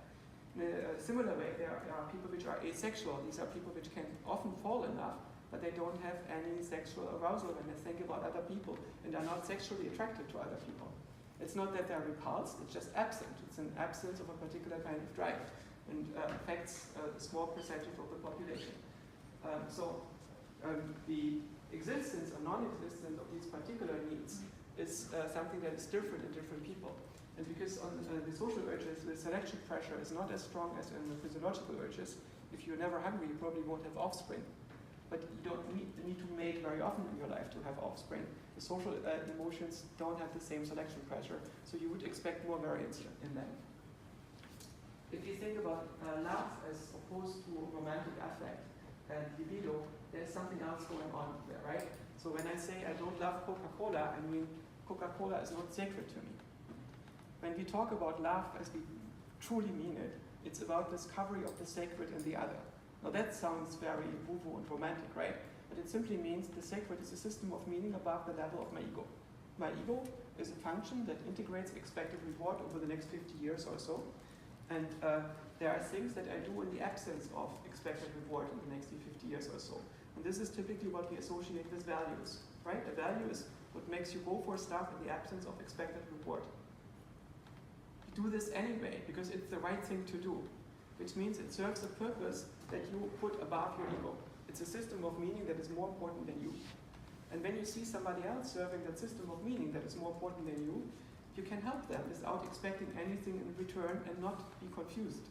In a similar way, there are people which are asexual. These are people which can often fall in love, but they don't have any sexual arousal when they think about other people and are not sexually attracted to other people. It's not that they're repulsed, it's just absent. It's an absence of a particular kind of drive and affects a small percentage of the population. The existence or non-existence of these particular needs is something that is different in different people. And because on the social urges, the selection pressure is not as strong as in the physiological urges. If you're never hungry, you probably won't have offspring. But you don't need to mate very often in your life to have offspring. The social emotions don't have the same selection pressure, so you would expect more variance in them. If you think about love as opposed to romantic affect and libido, there's something else going on there, right? So when I say I don't love Coca-Cola, I mean Coca-Cola is not sacred to me. When we talk about love as we truly mean it, it's about discovery of the sacred in the other. Now that sounds very woo-woo and romantic, right? But it simply means the sacred is a system of meaning above the level of my ego. My ego is a function that integrates expected reward over the next 50 years or so. And there are things that I do in the absence of expected reward in the next 50 years or so. And this is typically what we associate with values, right? A value is what makes you go for stuff in the absence of expected reward. You do this anyway because it's the right thing to do, which means it serves a purpose that you put above your ego. It's a system of meaning that is more important than you. And when you see somebody else serving that system of meaning that is more important than you, you can help them without expecting anything in return and not be confused,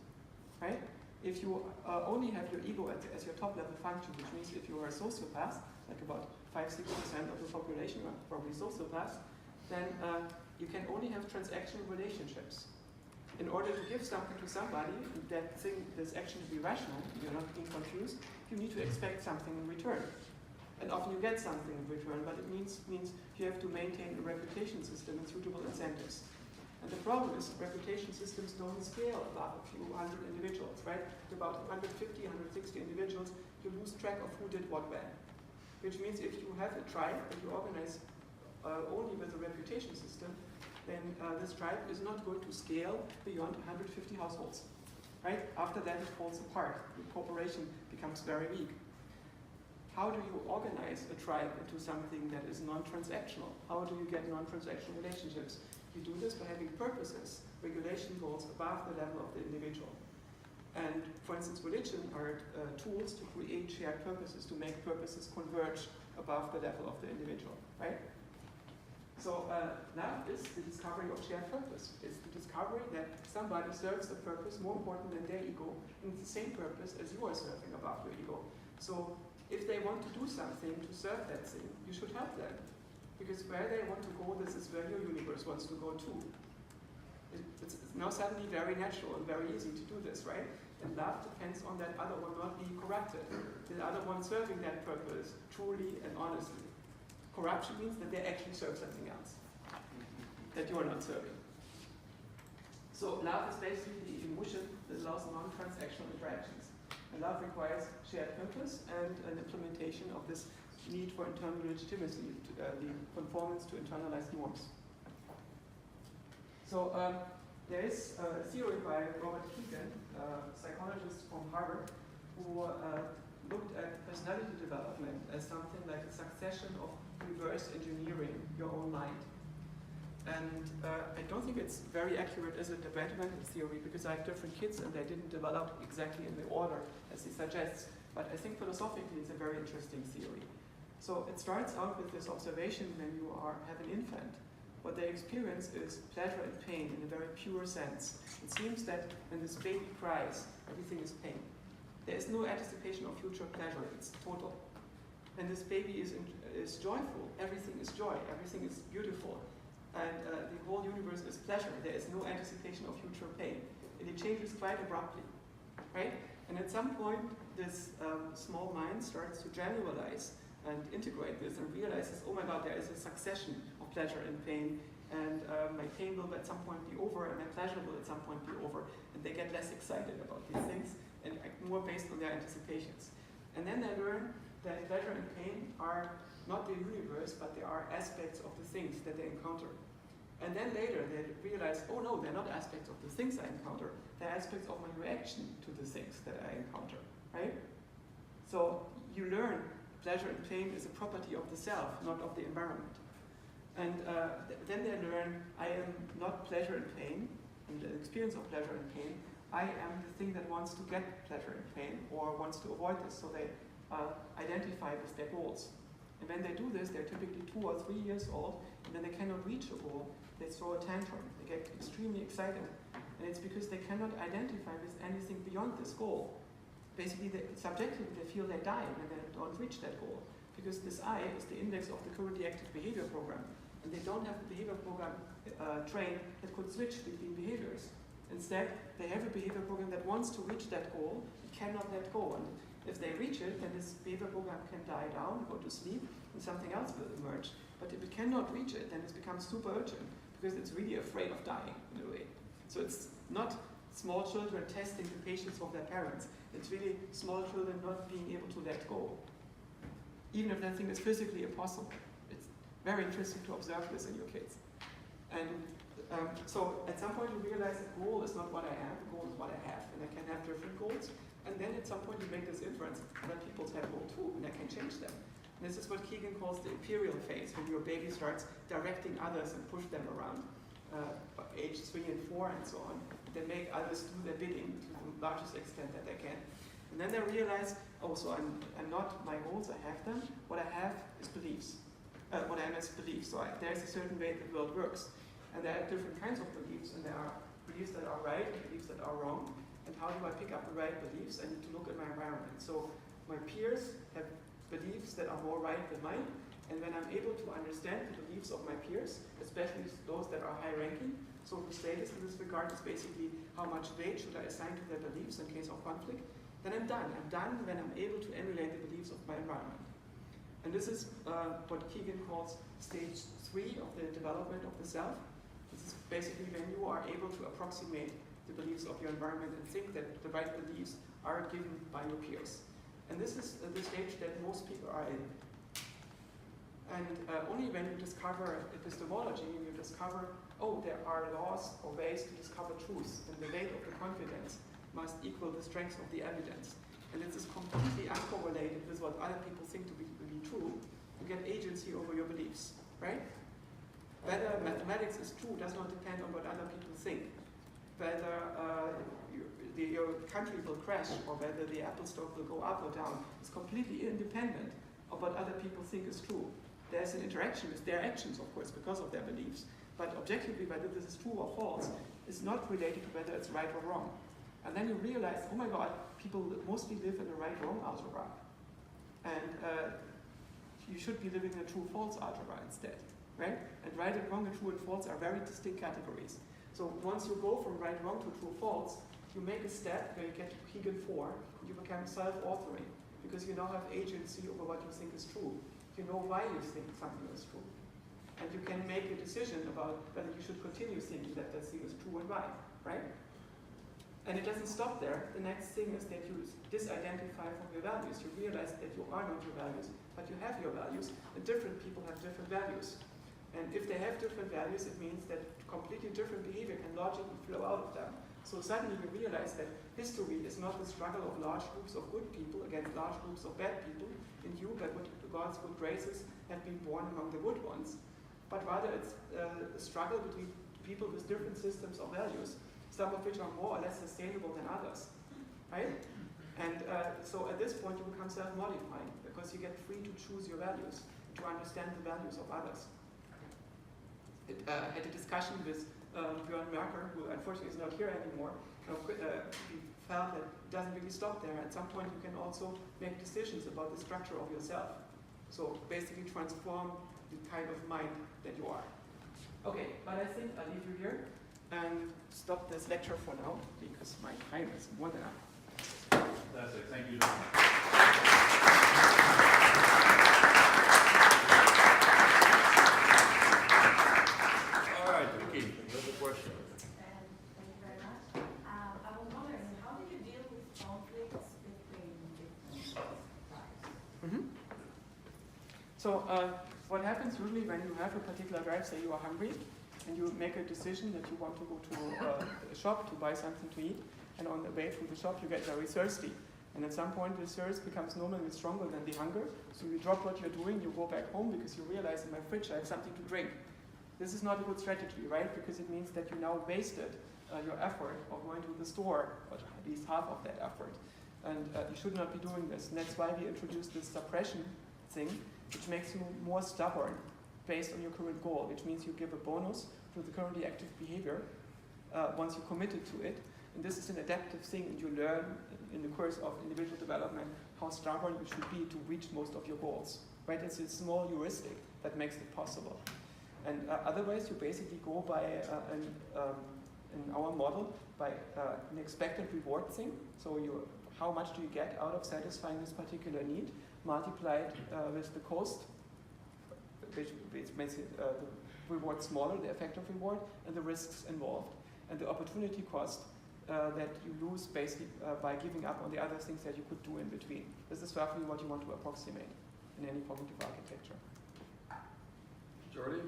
right? If you only have your ego as your top level function, which means if you are a sociopath, like about 5-6% of the population are probably sociopaths, then you can only have transactional relationships. In order to give something to somebody, that thing, this action to be rational, you're not being confused, you need to expect something in return. And often you get something in return, but it means you have to maintain a reputation system and suitable incentives. And the problem is reputation systems don't scale above a few hundred individuals, right? About 150, 160 individuals, you lose track of who did what when. Which means if you have a tribe and you organize only with a reputation system, then this tribe is not going to scale beyond 150 households, right? After that it falls apart. The corporation becomes very weak. How do you organize a tribe into something that is non-transactional? How do you get non-transactional relationships? You do this by having purposes, regulation goals above the level of the individual. And for instance, religion are tools to create shared purposes, to make purposes converge above the level of the individual, right? So love is the discovery of shared purpose. It's the discovery that somebody serves a purpose more important than their ego, and it's the same purpose as you are serving above your ego. So if they want to do something to serve that thing, you should help them. Because where they want to go, this is where your universe wants to go too. It's now suddenly very natural and very easy to do this, right? And love depends on that other one not being corrupted. The other one serving that purpose truly and honestly. Corruption means that they actually serve something else that you are not serving. So love is basically the emotion that allows non-transactional interactions. And love requires shared purpose and an implementation of this need for internal legitimacy, the conformance to internalized norms. So there is a theory by Robert Keegan, a psychologist from Harvard, who looked at personality development as something like a succession of reverse engineering your own mind. And I don't think it's very accurate as a developmental theory because I have different kids and they didn't develop exactly in the order as he suggests. But I think philosophically it's a very interesting theory. So it starts out with this observation when you have an infant. What they experience is pleasure and pain in a very pure sense. It seems that when this baby cries, everything is pain. There is no anticipation of future pleasure, it's total. When this baby is joyful, everything is joy, everything is beautiful. And the whole universe is pleasure. There is no anticipation of future pain. And it changes quite abruptly, right? And at some point, this small mind starts to generalize and integrate this and realizes, oh my God, there is a succession of pleasure and pain, and my pain will at some point be over, and my pleasure will at some point be over, and they get less excited about these things and act more based on their anticipations. And then they learn that pleasure and pain are not the universe, but they are aspects of the things that they encounter. And then later they realize, oh no, they're not aspects of the things I encounter, they're aspects of my reaction to the things that I encounter, right? So you learn pleasure and pain is a property of the self, not of the environment. And then they learn, I am not pleasure and pain, and the experience of pleasure and pain, I am the thing that wants to get pleasure and pain, or wants to avoid this, so they identify with their goals. And when they do this, they're typically 2 or 3 years old, and when they cannot reach a goal, they throw a tantrum. They get extremely excited. And it's because they cannot identify with anything beyond this goal. Basically, subjectively, they feel they die when they don't reach that goal. Because this I is the index of the currently active behavior program. And they don't have the behavior program trained that could switch between behaviors. Instead, they have a behavior program that wants to reach that goal, it cannot let go. And if they reach it, then this behavior program can die down, go to sleep, and something else will emerge. But if it cannot reach it, then it becomes super urgent, because it's really afraid of dying, in a way. So it's not small children testing the patience of their parents. It's really small children not being able to let go, even if that thing is physically impossible. It's very interesting to observe this in your kids. And so at some point you realize the goal is not what I am, the goal is what I have, and I can have different goals. And then at some point you make this inference that people have goal too, and I can change them. And this is what Keegan calls the imperial phase, when your baby starts directing others and push them around, age 3 and 4 and so on. They make others do their bidding to the largest extent that they can. And then they realize, oh, so I'm not my goals, I have them. What I have is beliefs. What I am is beliefs. So there's a certain way the world works. And there are different kinds of beliefs, and there are beliefs that are right and beliefs that are wrong. And how do I pick up the right beliefs? I need to look at my environment. So my peers have beliefs that are more right than mine. And when I'm able to understand the beliefs of my peers, especially those that are high-ranking, so the status in this regard is basically how much weight should I assign to their beliefs in case of conflict, then I'm done. I'm done when I'm able to emulate the beliefs of my environment. And this is what Keegan calls stage 3 of the development of the self. This is basically when you are able to approximate the beliefs of your environment and think that the right beliefs are given by your peers. And this is the stage that most people are in. And only when you discover epistemology, and you discover, oh, there are laws or ways to discover truth, and the weight of the confidence must equal the strength of the evidence. And this is completely uncorrelated with what other people think to be true. You get agency over your beliefs, right? Whether mathematics is true does not depend on what other people think. Whether your country will crash or whether the Apple stock will go up or down is completely independent of what other people think is true. There's an interaction with their actions, of course, because of their beliefs. But objectively, whether this is true or false is not related to whether it's right or wrong. And then you realize, oh my God, people mostly live in a right-wrong algebra. And you should be living in a true-false algebra instead, right? And right and wrong and true and false are very distinct categories. So once you go from right-wrong to true-false, you make a step where you get to Keegan 4, and you become self-authoring, because you now have agency over what you think is true. You know why you think something is true. And you can make a decision about whether you should continue thinking that that thing is true and why, right? And it doesn't stop there. The next thing is that you disidentify from your values. You realize that you are not your values, but you have your values, and different people have different values. And if they have different values, it means that completely different behavior can logically flow out of them. So suddenly you realize that history is not the struggle of large groups of good people against large groups of bad people, and you, by God's good graces, have been born among the good ones. But rather it's a struggle between people with different systems of values, some of which are more or less sustainable than others, right? And so at this point you become self-modifying because you get free to choose your values, to understand the values of others. It had a discussion with Björn Merker, who unfortunately is not here anymore. He felt that it doesn't really stop there. At some point you can also make decisions about the structure of yourself. So basically transform the kind of mind that you are. Okay, but I think I'll leave you here and stop this lecture for now because my time is more than up. Fantastic. Thank you. All right, Vicky, you have a question. Thank you very much. I was wondering, how do you deal with conflicts between different types? So what happens usually when you have a particular drive, say you are hungry, and you make a decision that you want to go to a shop to buy something to eat, and on the way to the shop you get very thirsty. And at some point the thirst becomes normally stronger than the hunger, so you drop what you're doing, you go back home because you realize in my fridge I have something to drink. This is not a good strategy, right? Because it means that you now wasted your effort of going to the store, or at least half of that effort. And you should not be doing this. And that's why we introduced this suppression thing, which makes you more stubborn based on your current goal, which means you give a bonus to the currently active behavior once you're committed to it. And this is an adaptive thing, and you learn in the course of individual development how stubborn you should be to reach most of your goals. Right? It's a small heuristic that makes it possible. And otherwise, you basically go by, in our model, by an expected reward thing. So how much do you get out of satisfying this particular need, multiplied with the cost, which makes it, the reward smaller, the effective reward, and the risks involved. And the opportunity cost that you lose basically by giving up on the other things that you could do in between. This is roughly what you want to approximate in any cognitive architecture. Jordi?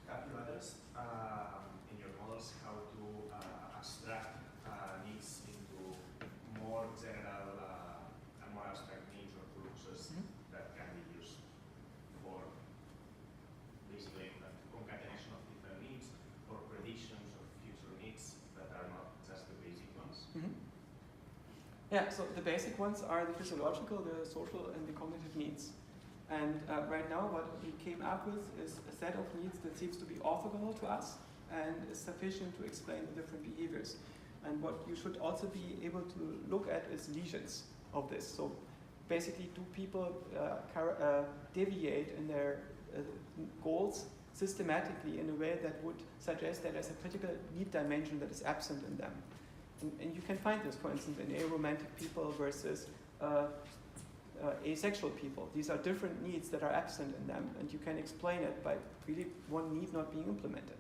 Have you addressed in your models how to abstract needs into more general and more abstract needs or fluxes that can be used for basically concatenation of different needs or predictions of future needs that are not just the basic ones? Yeah, so the basic ones are the physiological, the social, and the cognitive needs. And right now what we came up with is a set of needs that seems to be orthogonal to us and is sufficient to explain the different behaviors. And what you should also be able to look at is lesions of this. So basically, do people deviate in their goals systematically in a way that would suggest that there's a particular need dimension that is absent in them? And you can find this, for instance, in aromantic people versus asexual people. These are different needs that are absent in them, and you can explain it by really one need not being implemented.